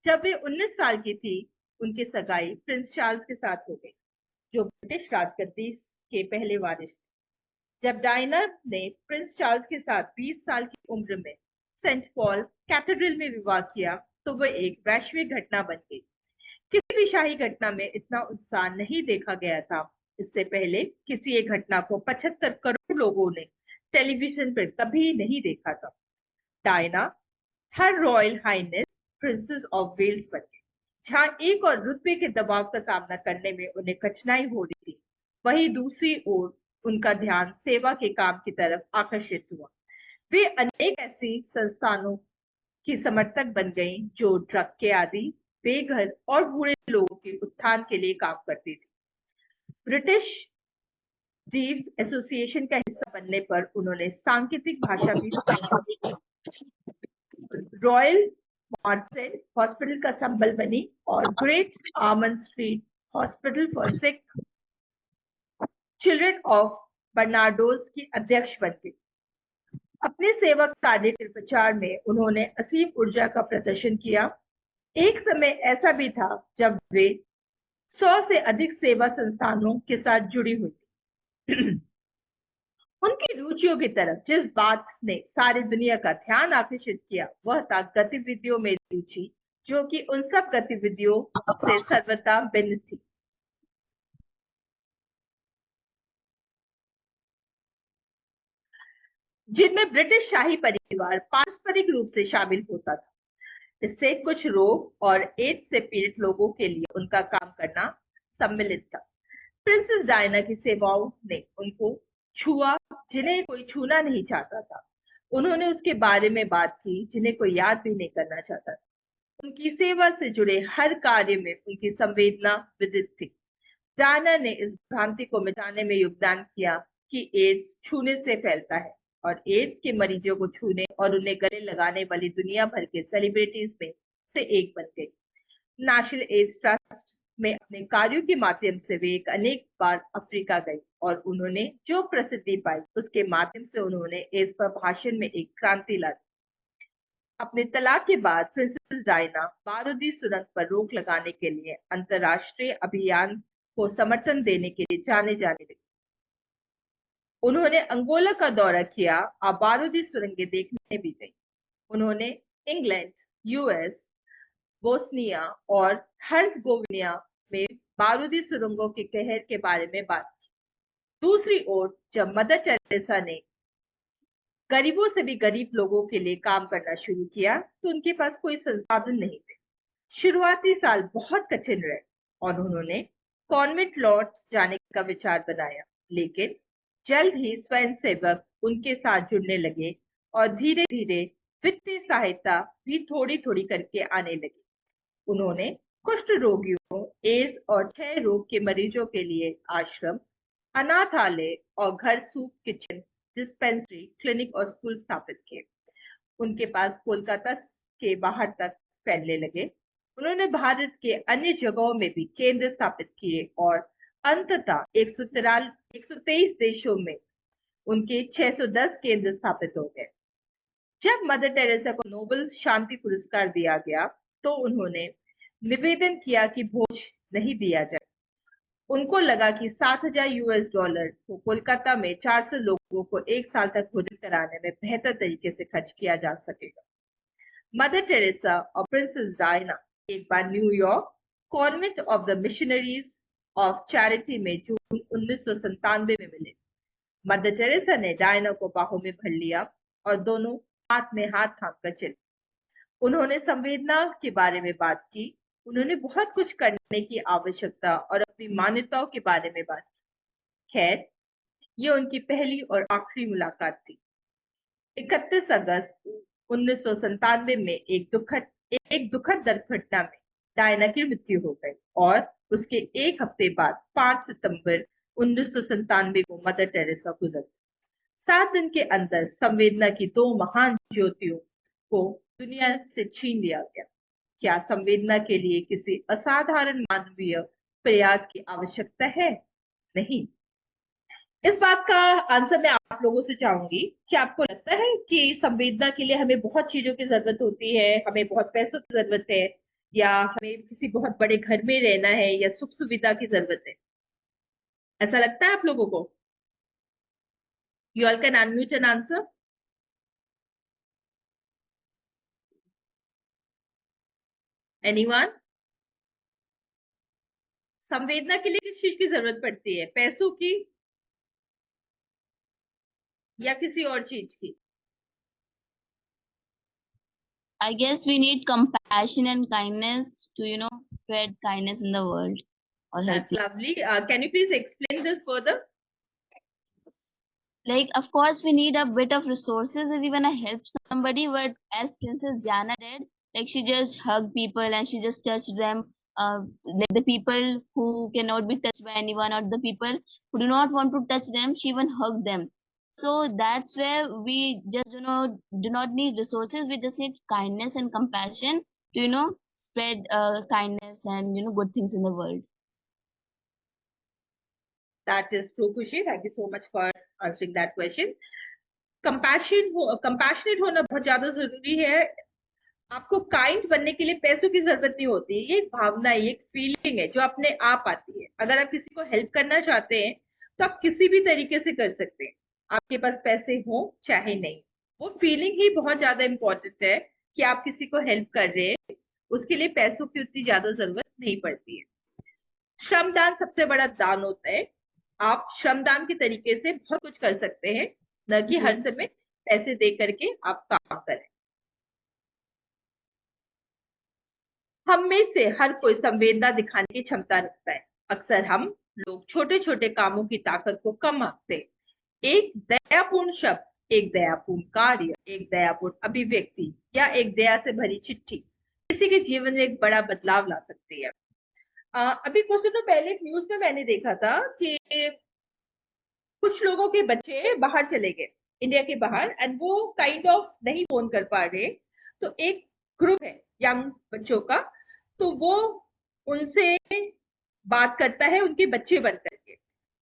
जब वे 19 साल की थी, उनकी सगाई प्रिंस चार्ल्स के साथ हो गई, जो ब्रिटिश राजगद्दी के पहले वारिस थे। जब डायना ने प्रिंस चार्ल्स के साथ 20 साल की उम्र में सेंट पॉल कैथेड्रल में विवाह किया, तो वह एक वैश्विक घटना बन गई। किसी भी शाही घटना में इतना उत्साह नहीं देखा गया था। इससे पहले किसी एक घटना को 75 करोड़ लोगों ने टेलीविजन पर कभी नहीं देखा था। Diana her royal highness princess of Wales बन गई। जहां एक और रुतबे के दबाव का सामना करने में उन्हें कठिनाई हो रही थी, वहीं दूसरी ओर उनका ध्यान सेवा के काम की तरफ आकर्षित हुआ। वे अनेक ऐसी संस्थानों की समर्थक बन गई जो ड्रग के आदि, बेघर और बूढ़े लोगों के उत्थान के लिए काम करती थी। ब्रिटिश जीव एसोसिएशन का हिस्सा बनने पर उन्होंने सांकेतिक भाषा भी सीखी। रॉयल मार्सेंट हॉस्पिटल का संबल बनी और Great Ormond Street Hospital for Sick Children of Barnardo's की अध्यक्ष बन गई। अपने सेवा कार्य के प्रचार में उन्होंने असीम ऊर्जा का प्रदर्शन किया। एक समय ऐसा भी था जब वे 100 से अधिक सेवा संस्थानों के साथ जुड़ी हुई थी। उनकी रुचियों की तरफ जिस बात ने सारी दुनिया का ध्यान आकर्षित किया, वह था गतिविधियों में रुचि, जो कि उन सब गतिविधियों से सर्वथा भिन्न थी। जिनमें ब्रिटिश शाही परिवार पारस्परिक रूप से शामिल होता था। इससे कुछ रोग और एड्स से पीड़ित लोगों के लिए उनका काम करना सम्मिलित था। प्रिंसेस डायना की सेवाओं ने उनको छुआ जिन्हें कोई छूना नहीं चाहता था। उन्होंने उसके बारे में बात की जिन्हें कोई याद भी नहीं करना चाहता था। उनकी सेवा से जुड़े हर कार्य में उनकी संवेदना विदित थी। डायना ने इस भ्रांति को मिटाने में योगदान किया कि एड्स छूने से फैलता है और एड्स के मरीजों को छूने और उन्हें गले लगाने वाली दुनिया भर के सेलिब्रिटीज में से एक बन गई। नेशनल एड्स ट्रस्ट में अपने कार्यों के माध्यम से वे अनेक बार अफ्रीका गई और उन्होंने जो प्रसिद्धि पाई उसके माध्यम से उन्होंने एड्स पर भाषण में एक क्रांति ला दी। अपने तलाक के बाद प्रिंसेस डायना बारूदी सुरंग पर रोक लगाने के लिए अंतरराष्ट्रीय अभियान को समर्थन देने के लिए जाने लगी। उन्होंने अंगोला का दौरा किया और बारूदी सुरंगें देखने भी गई। उन्होंने इंग्लैंड, यूएस, बोस्निया और हर्ज़गोविना में बारूदी सुरंगों के कहर के बारे में बात की। दूसरी ओर जब मदर टेरेसा ने गरीबों से भी गरीब लोगों के लिए काम करना शुरू किया तो उनके पास कोई संसाधन नहीं थे। शुरुआती साल बहुत कठिन रहे और उन्होंने कॉन्वेंट लौट जाने का विचार बनाया, लेकिन जल्द ही स्वयंसेवक उनके साथ जुड़ने लगे और धीरे धीरे वित्तीय सहायता भी थोड़ी थोड़ी करके आने लगी। उन्होंने कुष्ठ रोगियों, एड्स और क्षय रोग के मरीजों के लिए आश्रम, अनाथालय और घर सूप किचन, डिस्पेंसरी, क्लिनिक और स्कूल स्थापित किए। उनके पास कोलकाता के बाहर तक फैलने लगे। उन्होंने भारत के अन्य जगहों में भी केंद्र स्थापित किए और अंततः 123 देशों में उनके 610 केंद्र स्थापित हो गए। जब मदर टेरेसा को नोबेल शांति पुरस्कार दिया गया तो उन्होंने निवेदन किया कि भोज नहीं दिया जाए। उनको लगा कि $7,000 को कोलकाता में 400 लोगों को एक साल तक भोजन कराने में बेहतर तरीके से खर्च किया जा सकेगा। मदर टेरेसा और प्रिंसेस डायना एक बार New York convent of the Missionaries of Charity में जून 1997 में मिले। मदर टेरेसा ने डायना को बाहों में भर लिया और दोनों हाथ में हाथ थामकर चले। उन्होंने संवेदना के बारे में बात की। उन्होंने बहुत कुछ करने की आवश्यकता और अपनी मान्यताओं के बारे में बात की। खैर, ये उनकी पहली और आखिरी मुलाकात थी। 31 अगस्त 1997 में एक दुखद दुर्घटना में डायना की मृत्यु हो गई और उसके एक हफ्ते बाद 5 सितंबर 1997 को मदर टेरेसा गुजर गई। 7 दिन के अंदर संवेदना की 2 महान ज्योतियों को दुनिया से छीन लिया गया। क्या संवेदना के लिए किसी असाधारण मानवीय प्रयास की आवश्यकता है? नहीं। इस बात का आंसर मैं आप लोगों से चाहूंगी कि आपको लगता है कि संवेदना के लिए हमें बहुत चीजों की जरूरत होती है, हमें बहुत पैसों की जरूरत है, या हमें किसी बहुत बड़े घर में रहना है, या सुख सुविधा की जरूरत है? ऐसा लगता है आप लोगों को? You all can unmute and answer. Anyone? संवेदना के लिए किस चीज की जरूरत पड़ती है? पैसों की या किसी और चीज की? I guess we need compassion and kindness to, spread kindness in the world or help That's lovely. Can you please explain this further? Like, of course, we need a bit of resources if we want to help somebody, but as Princess Diana did, like, she just hugged people and she just touched them. Like the people who cannot be touched by anyone or the people who do not want to touch them, she even hugged them. So that's where we just do not need resources. We just need kindness and compassion to spread kindness and good things in the world. That is true, Kushi. Thank you so much for answering that question. Compassionate होना बहुत ज्यादा जरूरी है। आपको kind बनने के लिए पैसों की जरूरत नहीं होती। ये एक भावना है, एक फीलिंग है जो अपने आप आती है। अगर आप किसी को हेल्प करना चाहते हैं तो आप किसी भी तरीके से कर सकते हैं, आपके पास पैसे हो चाहे नहीं। वो फीलिंग ही बहुत ज्यादा इंपॉर्टेंट है कि आप किसी को हेल्प कर रहे हैं, उसके लिए पैसों की उतनी ज्यादा जरूरत नहीं पड़ती है। श्रमदान सबसे बड़ा दान होता है। आप श्रमदान के तरीके से बहुत कुछ कर सकते हैं, न कि हर समय पैसे दे करके आप काम करें। हम में से हर कोई संवेदना दिखाने की क्षमता रखता है। अक्सर हम लोग छोटे छोटे कामों की ताकत को कम आंकते हैं। एक दयापूर्ण शब्द, एक दयापूर्ण कार्य, एक दयापूर्ण अभिव्यक्ति या एक दया से भरी चिट्ठी किसी के जीवन में एक बड़ा बदलाव ला सकती है। अभी कुछ दिनों पहले एक न्यूज में मैंने देखा था कि कुछ लोगों के बच्चे बाहर चले गए, इंडिया के बाहर, एंड वो काइंड ऑफ नहीं फोन कर पा रहे। तो एक ग्रुप है यंग बच्चों का, तो वो उनसे बात करता है उनके बच्चे बन करके।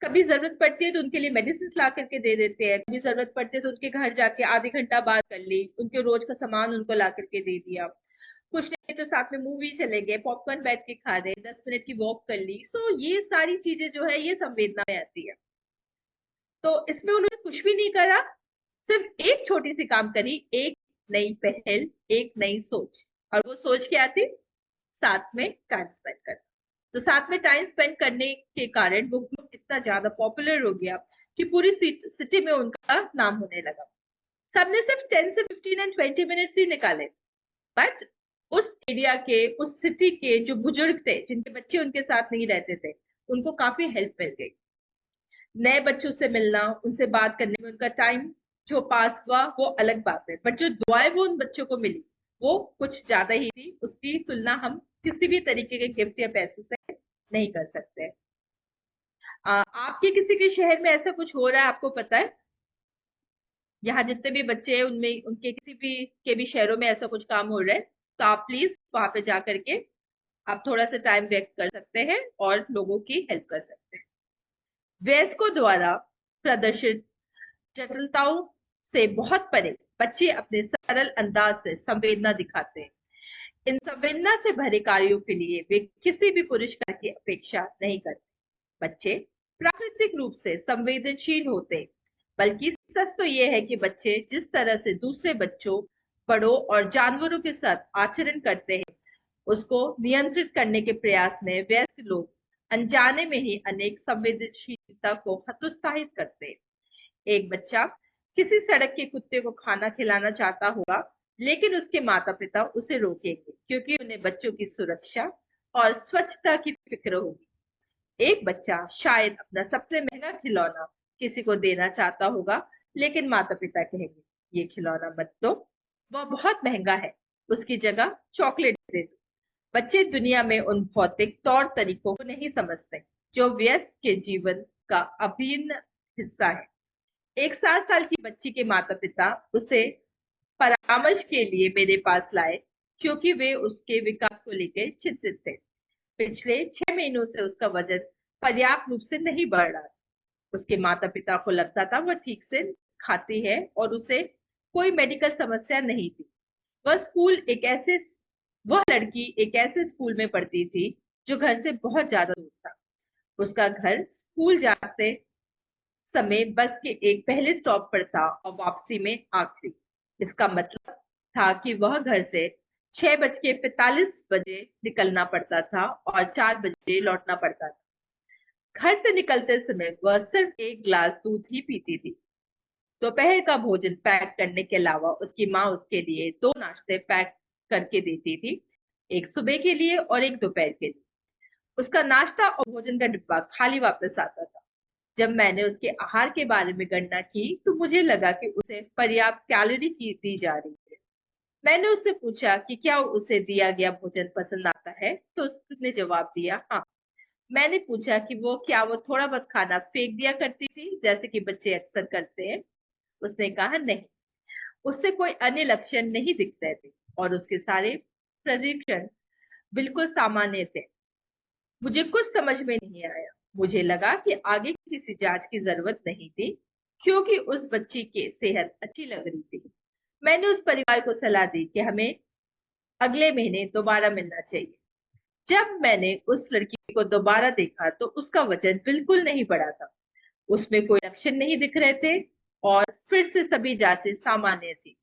कभी जरूरत पड़ती है तो उनके लिए मेडिसिन ला करके दे देते हैं, कभी जरूरत पड़ती है तो उनके घर जाके आधे घंटा बात कर ली, उनके रोज का सामान उनको ला करके दे दिया। कुछ नहीं तो साथ में मूवी चले गए, पॉपकॉर्न बैठ के खा रहे, 10 मिनट की वॉक कर ली। सो ये सारी चीजें जो है ये संवेदना में आती है। तो इसमें उन्होंने कुछ भी नहीं करा, सिर्फ एक छोटी सी काम करी, एक नई पहल, एक नई सोच। और वो सोच क्या थी? साथ में टाइम स्पेंड करना। तो साथ में टाइम स्पेंड करने के कारण वो ग्रुप इतना ज्यादा पॉपुलर हो गया कि पूरी सिटी में उनका नाम होने लगा। सबने सिर्फ 10 से 15 एंड 20 मिनट्स ही निकाले, बट उस एरिया के, उस सिटी के जो बुजुर्ग थे, जिनके बच्चे उनके साथ नहीं रहते थे, उनको काफी हेल्प मिल गई। नए बच्चों से मिलना, उनसे बात करने में उनका टाइम जो पास हुआ वो अलग बात है, बट जो दुआएं वो उन बच्चों को मिली वो कुछ ज्यादा ही थी। उसकी तुलना हम किसी भी तरीके के गिफ्ट या पैसों से नहीं कर सकते। आपके किसी के शहर में ऐसा कुछ हो रहा है, आपको पता है? यहाँ जितने भी बच्चे हैं उनमें, उनके किसी भी के भी शहरों में ऐसा कुछ काम हो रहा है, तो आप प्लीज वहां पे जा करके आप थोड़ा सा टाइम व्यक्त कर सकते हैं और लोगों की हेल्प कर सकते हैं। वयस्कों द्वारा प्रदर्शित जटिलताओं से बहुत परे बच्चे अपने सरल अंदाज से संवेदना दिखाते हैं। इन संवेदना से भरे कार्यों के लिए वे किसी भी पुरस्कार की अपेक्षा नहीं करते। बच्चे प्राकृतिक रूप से संवेदनशील होते हैं, बल्कि सच तो यह है कि बच्चे जिस तरह से दूसरे बच्चों, बड़ों और जानवरों के साथ आचरण करते हैं, उसको नियंत्रित करने के प्रयास में वयस्क लोग अनजाने में ही अनेक संवेदनशीलता को हतोत्साहित करते हैं। एक बच्चा किसी सड़क के कुत्ते को खाना खिलाना चाहता होगा, लेकिन उसके माता पिता उसे रोकेंगे क्योंकि उन्हें बच्चों की सुरक्षा और स्वच्छता की फिक्र होगी। एक बच्चा शायद अपना सबसे महंगा खिलौना किसी को देना चाहता होगा, लेकिन माता पिता कहेंगे ये खिलौना मत दो, वह बहुत महंगा है, उसकी जगह चॉकलेट दे दो। बच्चे दुनिया में उन भौतिक तौर तरीकों को नहीं समझते जो व्यस्त के जीवन का अभिन्न हिस्सा है। एक 7 साल की बच्ची के माता पिता उसे परामर्श के लिए मेरे पास लाए क्योंकि वे उसके विकास को लेकर चिंतित थे। पिछले 6 महीनों से उसका वजन पर्याप्त रूप से नहीं बढ़ रहा। उसके माता पिता को लगता था वह ठीक से खाती है और उसे कोई मेडिकल समस्या नहीं थी। वह लड़की एक ऐसे स्कूल में पढ़ती थी जो घर से बहुत ज्यादा दूर था। उसका घर स्कूल जाते समय बस के एक पहले स्टॉप पर था और वापसी में आखिरी। इसका मतलब था कि वह घर से 6:45 बजे निकलना पड़ता था और 4 बजे लौटना पड़ता था। घर से निकलते समय वह सिर्फ एक गिलास दूध ही पीती थी। दोपहर का भोजन पैक करने के अलावा उसकी माँ उसके लिए 2 नाश्ते पैक करके देती थी, एक सुबह के लिए और एक दोपहर के लिए। उसका नाश्ता और भोजन का डिब्बा खाली वापस आता था। जब मैंने उसके आहार के बारे में गणना की तो मुझे लगा कि उसे पर्याप्त कैलोरी की दी जा रही है। मैंने उससे पूछा कि क्या उसे दिया गया भोजन पसंद आता है, तो उसने जवाब दिया हाँ। मैंने पूछा कि वो थोड़ा बहुत खाना फेंक दिया करती थी जैसे कि बच्चे अक्सर करते हैं। उसने कहा नहीं, उससे कोई अन्य लक्षण नहीं दिख रहे थे और उसके सारे परीक्षण बिल्कुल सामान्य थे। मुझे कुछ समझ में नहीं आया। मुझे लगा कि आगे किसी जांच की जरूरत नहीं थी क्योंकि उस बच्ची की सेहत अच्छी लग रही थी। मैंने उस परिवार को सलाह दी कि हमें अगले महीने दोबारा मिलना चाहिए। जब मैंने उस लड़की को दोबारा देखा तो उसका वजन बिल्कुल नहीं बढ़ा था, उसमें कोई लक्षण नहीं दिख रहे थे और फिर से सभी जांचें सामान्य थी।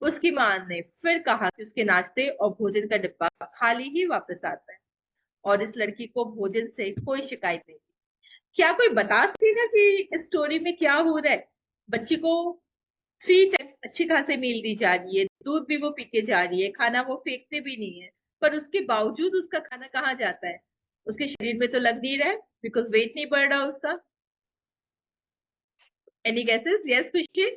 उसकी मां ने फिर कहा कि उसके नाश्ते और भोजन का डिब्बा खाली ही वापस आता है और इस लड़की को भोजन से कोई शिकायत नहीं। क्या कोई बता सकेगा कि इस स्टोरी में क्या हो रहा है? बच्ची को अच्छी खासी मील दी जा रही है, दूध भी वो पी के जा रही है, खाना वो फेंकते भी नहीं है, पर उसके बावजूद उसका खाना कहाँ जाता है? उसके शरीर में तो लग नहीं रहा है, बिकॉज वेट नहीं बढ़ रहा उसका। Any guesses? यस खुशी?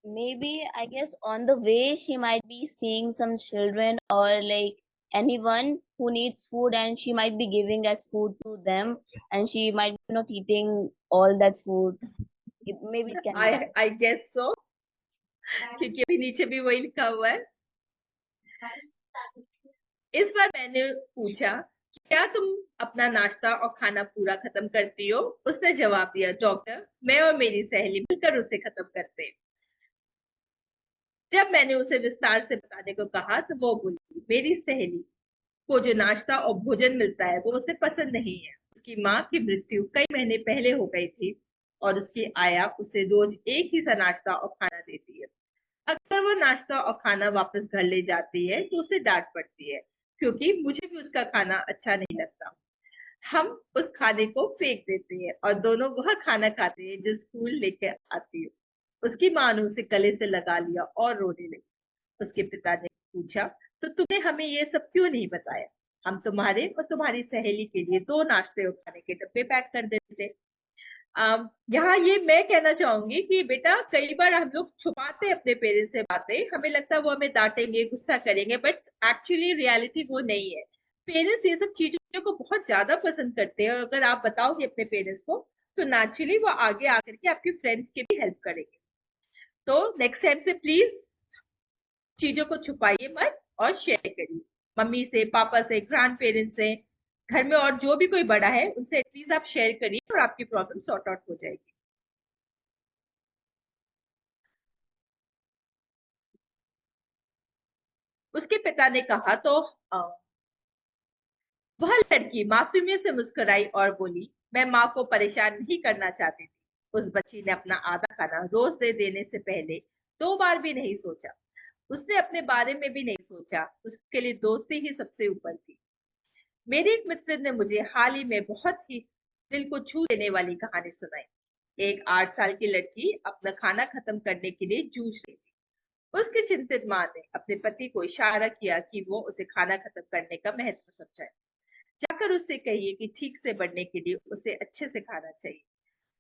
Maybe I guess on the way she might be seeing some children or like anyone who needs food, and she might be giving that food to them, and she might be not eating all that food. Maybe it can be that. I guess so, क्योंकि अभी नीचे भी वही लिखा हुआ है। इस बार मैंने पूछा, क्या तुम अपना नाश्ता और खाना पूरा खत्म करती हो? उसने जवाब दिया, डॉक्टर, मैं और मेरी सहेली मिलकर उसे खत्म करते हैं। जब मैंने उसे विस्तार से बताने को कहा तो वो बोली, मेरी सहेली को जो नाश्ता और भोजन मिलता है वो उसे पसंद नहीं है। उसकी माँ की मृत्यु कई महीने पहले हो गई थी और उसकी आया उसे रोज एक ही सा नाश्ता और खाना देती है। अगर वो नाश्ता और खाना वापस घर ले जाती है तो उसे डांट पड़ती है, क्योंकि मुझे भी उसका खाना अच्छा नहीं लगता। हम उस खाने को फेंक देते हैं और दोनों वह खाना खाते हैं जो स्कूल लेके आती है। उसकी माँ ने उसे गले से लगा लिया और रोने लगी। उसके पिता ने पूछा, तो तुमने हमें ये सब क्यों नहीं बताया? हम तुम्हारे और तुम्हारी सहेली के लिए 2 नाश्ते और खाने के डब्बे पैक कर देते। यहाँ ये मैं कहना चाहूंगी कि बेटा कई बार हम लोग छुपाते अपने पेरेंट्स से बातें, हमें लगता है वो हमें डांटेंगे, गुस्सा करेंगे, बट एक्चुअली रियलिटी वो नहीं है। पेरेंट्स ये सब चीजों को बहुत ज्यादा पसंद करते हैं, और अगर आप बताओगे अपने पेरेंट्स को तो नेचुरली वो आगे आकर के आपके फ्रेंड्स की भी हेल्प करेंगे। तो नेक्स्ट टाइम से प्लीज चीजों को छुपाइए मत और शेयर करिए, मम्मी से, पापा से, ग्रैंड पेरेंट्स से, घर में और जो भी कोई बड़ा है उनसे एटलीस्ट आप शेयर करिए और आपकी प्रॉब्लम सॉर्ट आउट हो जाएगी। उसके पिता ने कहा तो वह लड़की मासूमियत से मुस्कुराई और बोली, मैं माँ को परेशान नहीं करना चाहती थी। उस बच्ची ने अपना आधा खाना रोज दे देने से पहले 2 बार भी नहीं सोचा। उसने अपने बारे में भी नहीं सोचा, उसके लिए दोस्ती ही सबसे ऊपर थी। मेरे एक मित्र ने मुझे हाल ही में बहुत ही दिल को छू लेने वाली कहानी सुनाई। एक 8 साल की लड़की अपना खाना खत्म करने के लिए जूझ रही थी। उसकी चिंतित माँ ने अपने पति को इशारा किया कि वो उसे खाना खत्म करने का महत्व समझाए। जाकर उससे कहिए कि ठीक से बढ़ने के लिए उसे अच्छे से खाना चाहिए।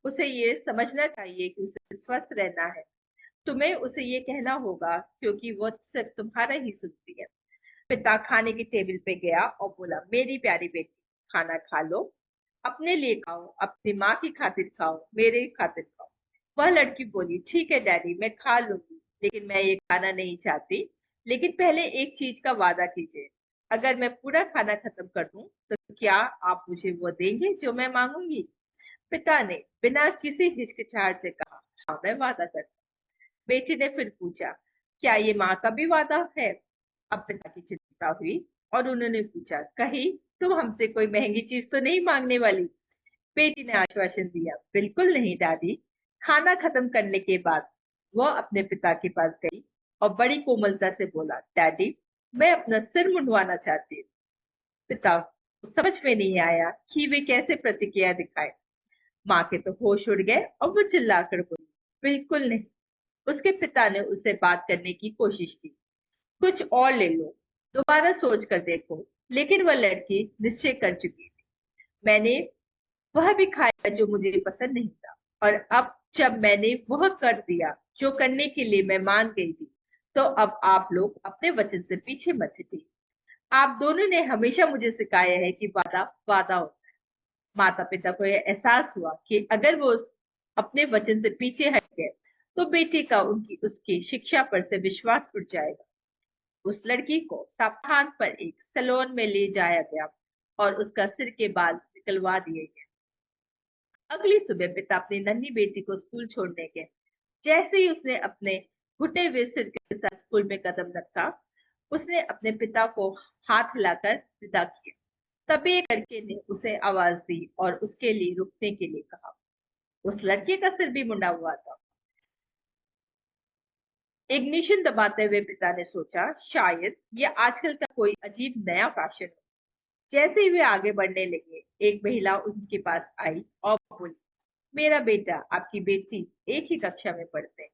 उसे ये समझना चाहिए कि उसे स्वस्थ रहना है। तुम्हें उसे ये कहना होगा, क्योंकि वो सिर्फ तुम्हारा ही सुनती है। पिता खाने की टेबल पे गया और बोला, मेरी प्यारी बेटी, खाना खा लो, अपने लिए खाओ, अपनी माँ की खातिर खाओ, मेरे खातिर खाओ। वह लड़की बोली, ठीक है डैडी, मैं खा लूंगी, लेकिन मैं ये खाना नहीं चाहती। लेकिन पहले एक चीज का वादा कीजिए, अगर मैं पूरा खाना खत्म कर दूं तो क्या आप मुझे वो देंगे जो मैं मांगूंगी? पिता ने बिना किसी हिचकिचाहट से कहा, हाँ मैं वादा करता। बेटी ने फिर पूछा, क्या ये माँ का भी वादा है? अब पिता की चिंता हुई और उन्होंने पूछा, कहीं तुम हमसे कोई महंगी चीज तो नहीं मांगने वाली? बेटी ने आश्वासन दिया, बिल्कुल नहीं दादी। खाना खत्म करने के बाद वह अपने पिता के पास गई और बड़ी कोमलता से बोला, डैडी, मैं अपना सिर मुंडवाना चाहती हूँ। पिता को समझ में नहीं आया कि वे कैसे प्रतिक्रिया दिखाए। माँ के तो होश उड़ गए और वो चिल्लाकर बोली, बिल्कुल नहीं। उसके पिता ने उससे बात करने की कोशिश की, कुछ और ले लो, दोबारा सोच कर देखो, लेकिन वह लड़की निश्चय कर चुकी थी। मैंने वह भी खाया जो मुझे पसंद नहीं था, और अब जब मैंने वह कर दिया जो करने के लिए मैं मान गई थी, तो अब आप लोग अपने वचन से पीछे मत हटिए। आप दोनों ने हमेशा मुझे सिखाया है कि वादा वादा होता है। माता पिता को यह एहसास हुआ कि अगर वो अपने वचन से पीछे हट गए तो बेटी का उनकी उसकी शिक्षा पर से विश्वास उठ जाएगा। उस लड़की को सप्ताहांत पर एक सैलून में ले जाया गया और उसका सिर के बाल निकलवा दिए गए। अगली सुबह पिता अपनी नन्ही बेटी को स्कूल छोड़ने गए। जैसे ही उसने अपने घुटे हुए सिर के साथ स्कूल में कदम रखा, उसने अपने पिता को हाथ हिलाकर विदा किया। तभी एक लड़के ने उसे आवाज दी और उसके लिए रुकने के लिए कहा। उस लड़के का सिर भी मुंडा हुआ था। इग्निशन दबाते हुए पिता ने सोचा, शायद ये आजकल का कोई अजीब नया फैशन है। जैसे ही वे आगे बढ़ने लगे, एक महिला उनके पास आई और बोली, मेरा बेटा, आपकी बेटी एक ही कक्षा में पढ़ते हैं।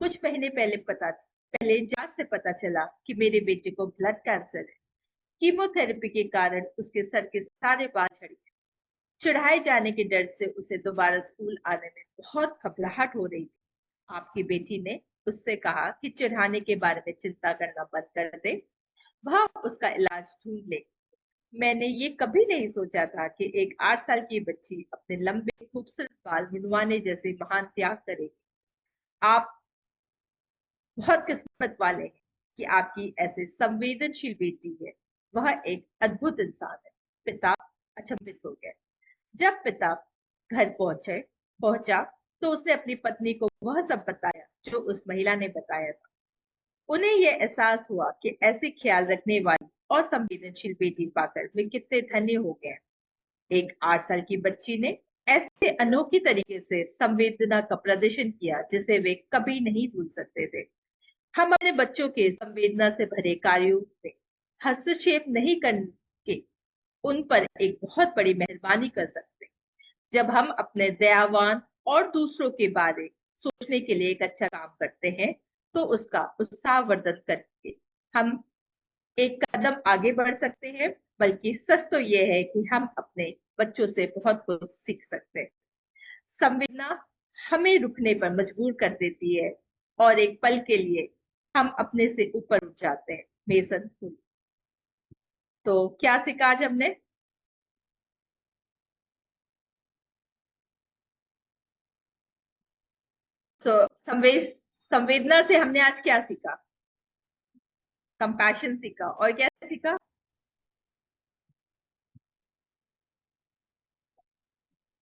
कुछ महीने पहले जांच से पता चला कि मेरे बेटे को ब्लड कैंसर है। कीमोथेरेपी के कारण उसके सर के सारे बाल झड़ गए। चढ़ाए जाने के डर से उसे दोबारा स्कूल आने में बहुत घबराहट हो रही थी। आपकी बेटी ने उससे कहा कि चढ़ाने के बारे में चिंता करना बंद कर दे, वह उसका इलाज ढूंढ ले। मैंने ये कभी नहीं सोचा था कि एक 8 साल की बच्ची अपने लंबे खूबसूरत बाल मुंडवाने जैसे महान त्याग करेगी। आप बहुत किस्मत वाले हैं कि आपकी ऐसे संवेदनशील बेटी है। वह एक अद्भुत इंसान है। पिता अचंभित हो गए। जब पिता घर पहुंचा तो उसने अपनी पत्नी को वह सब बताया जो उस महिला ने बताया था। उन्हें यह एहसास हुआ कि ऐसे ख्याल रखने वाली और संवेदनशील बेटी पाकर वे कितने धन्य हो गए। एक 8 साल की बच्ची ने ऐसे अनोखी तरीके से संवेदना का प्रदर्शन किया जिसे वे कभी नहीं भूल सकते थे। हम अपने बच्चों के संवेदना से भरे कार्यों में हस्तक्षेप नहीं करके उन पर एक बहुत बड़ी मेहरबानी कर सकते हैं। जब हम अपने दयावान और दूसरों के बारे सोचने के लिए एक अच्छा काम करते हैं तो उसका उत्साहवर्धन करके हम एक कदम आगे बढ़ सकते हैं। बल्कि सच तो यह है कि हम अपने बच्चों से बहुत कुछ सीख सकते हैं। संवेदना हमें रुकने पर मजबूर कर देती है और एक पल के लिए हम अपने से ऊपर उठ जाते हैं। मेसन फूल। तो क्या सीखा आज हमने? संवेदना से हमने आज क्या सीखा? कंपैशन सीखा। और क्या सीखा?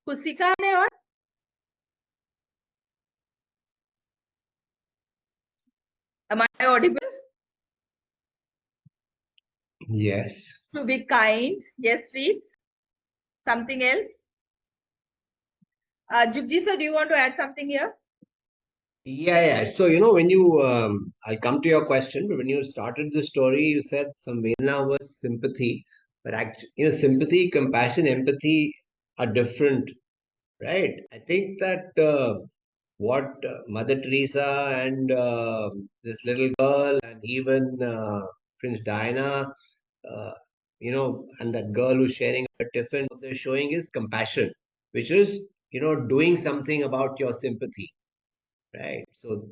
कुछ सीखा हमने और? Am I audible? Yes. To be kind. Yes, please. Something else? Jugjiv sir, do you want to add something here? Yeah. So, when I'll come to your question, but when you started the story, you said Samvedana was sympathy. But actually, sympathy, compassion, empathy are different, right? I think that what Mother Teresa and this little girl and even Prince Diana, uh, and that girl who's sharing a tiffin, what they're showing is compassion, which is, doing something about your sympathy, right? So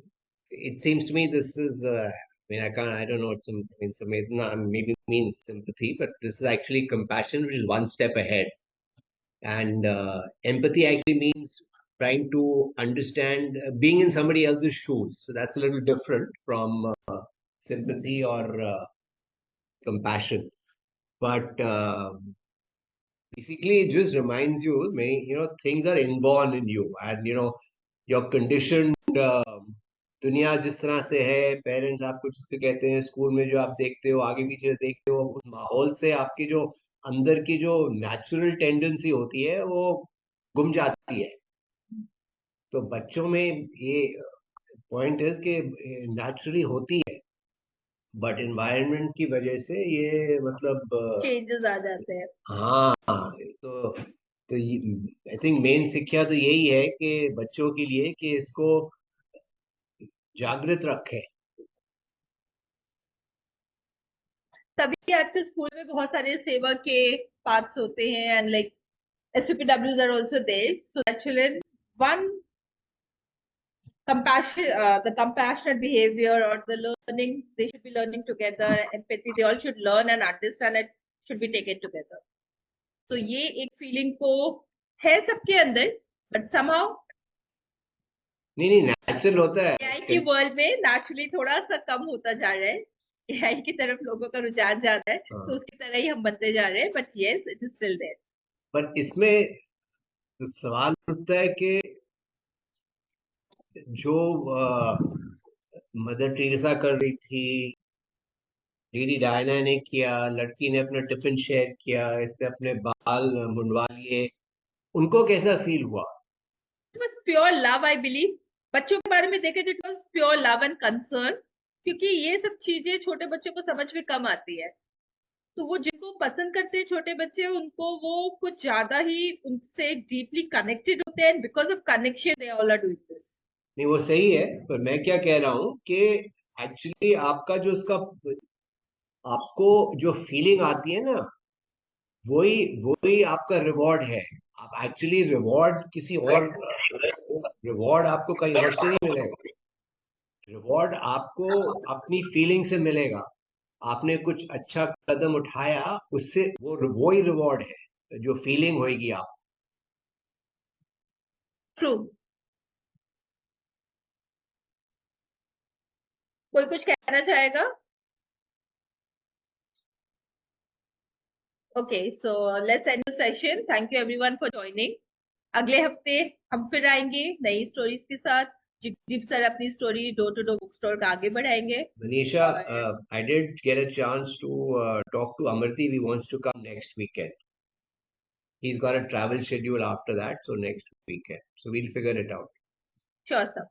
it seems to me this is, I don't know what Samvedana maybe means sympathy, but this is actually compassion, which is one step ahead. And empathy actually means trying to understand, being in somebody else's shoes. So that's a little different from sympathy or compassion. But basically, it just reminds you, things are inborn in you, and you're conditioned. दुनिया जिस तरह से है, parents आपको जिसको कहते हैं, school में जो आप देखते हो, आगे पीछे देखते हो, उस माहौल से आपकी जो अंदर की जो नेचुरल टेंडेंसी होती है वो गुम जाती है। तो बच्चों में ये पॉइंट है कि नेचुरली होती है, बट एनवायरनमेंट की वजह से ये मतलब चेंजेस आ जाते हैं। हाँ। तो आई थिंक मेन शिक्षा तो यही है कि बच्चों के लिए कि इसको जागृत रखें। तभी आजकल स्कूल में बहुत सारे सेवा के पार्ट्स होते हैं and like SPPWs are also there, so that children one the compassionate behavior or the learning, they should be learning together, empathy, they all should learn and understand it should be taken together. So ये एक feeling को है सबके अंदर, but somehow नहीं natural होता है। AI की वर्ल्ड में नेचुरली थोड़ा सा कम होता जा रहा है। AI की तरफ लोगों का रुझान ज्यादा है, तो उसकी तरह ही हम बनते जा रहे हैं, but yes, it is still there. पर इसमें सवाल उठता है कि जो मदर टेरेसा कर रही थी, लेडी डायना ने किया, लड़की ने अपना टिफिन शेयर किया, इसने अपने बाल मुंडवा लिए, उनको कैसा फील हुआ? It was pure love, I believe. बच्चों के बारे में देखें तो it was pure love and concern, क्योंकि ये सब चीजें छोटे बच्चों को समझ में कम आती है। तो वो जिनको पसंद करते हैं छोटे बच्चे, उनको वो कुछ ज्यादा ही उनसे डीपली कनेक्टेड होते हैं, because of connection they all are doing this. नहीं वो सही है, पर मैं क्या कह रहा हूँ कि एक्चुअली आपका जो उसका आपको जो फीलिंग आती है ना, वही वही आपका रिवॉर्ड है। आप एक्चुअली रिवॉर्ड किसी और, रिवॉर्ड आपको कहीं और से नहीं मिलेगा। रिवॉर्ड आपको अपनी फीलिंग से मिलेगा। आपने कुछ अच्छा कदम उठाया, उससे वो ही रिवॉर्ड है, जो फीलिंग होगी आप। ट्रू। कोई कुछ कहना चाहेगा? Okay, so let's end the session. Thank you everyone for joining. अगले हफ्ते हम फिर आएंगे नई स्टोरीज के साथ। जुगजीव सर अपनी story door to door book store का आगे बढ़ाएंगे। Manisha, I did get a chance to talk to Amarti. He wants to come next weekend. He's got a travel schedule after that, so next weekend. So we'll figure it out. Sure sir.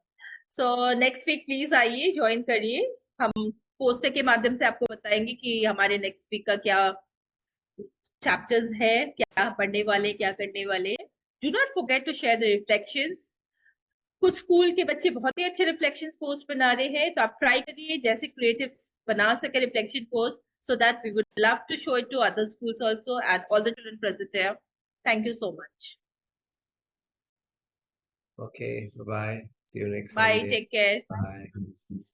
So next week please आइए, join करिए। हम poster के माध्यम से आपको बताएंगे कि हमारे नेक्स्ट वीक का क्या चैप्टर्स है, क्या पढ़ने वाले, क्या करने वाले। Do not forget to share the reflections. कुछ स्कूल के बच्चे बहुत ही अच्छे रिफ्लेक्शंस पोस्ट बना रहे हैं, तो आप ट्राई करिए जैसे क्रिएटिव बना सके reflection post, so that we would love to show it to other schools also and all the children present here. Thank you so much. Okay, bye-bye. See you next Bye, Sunday. take care. Bye.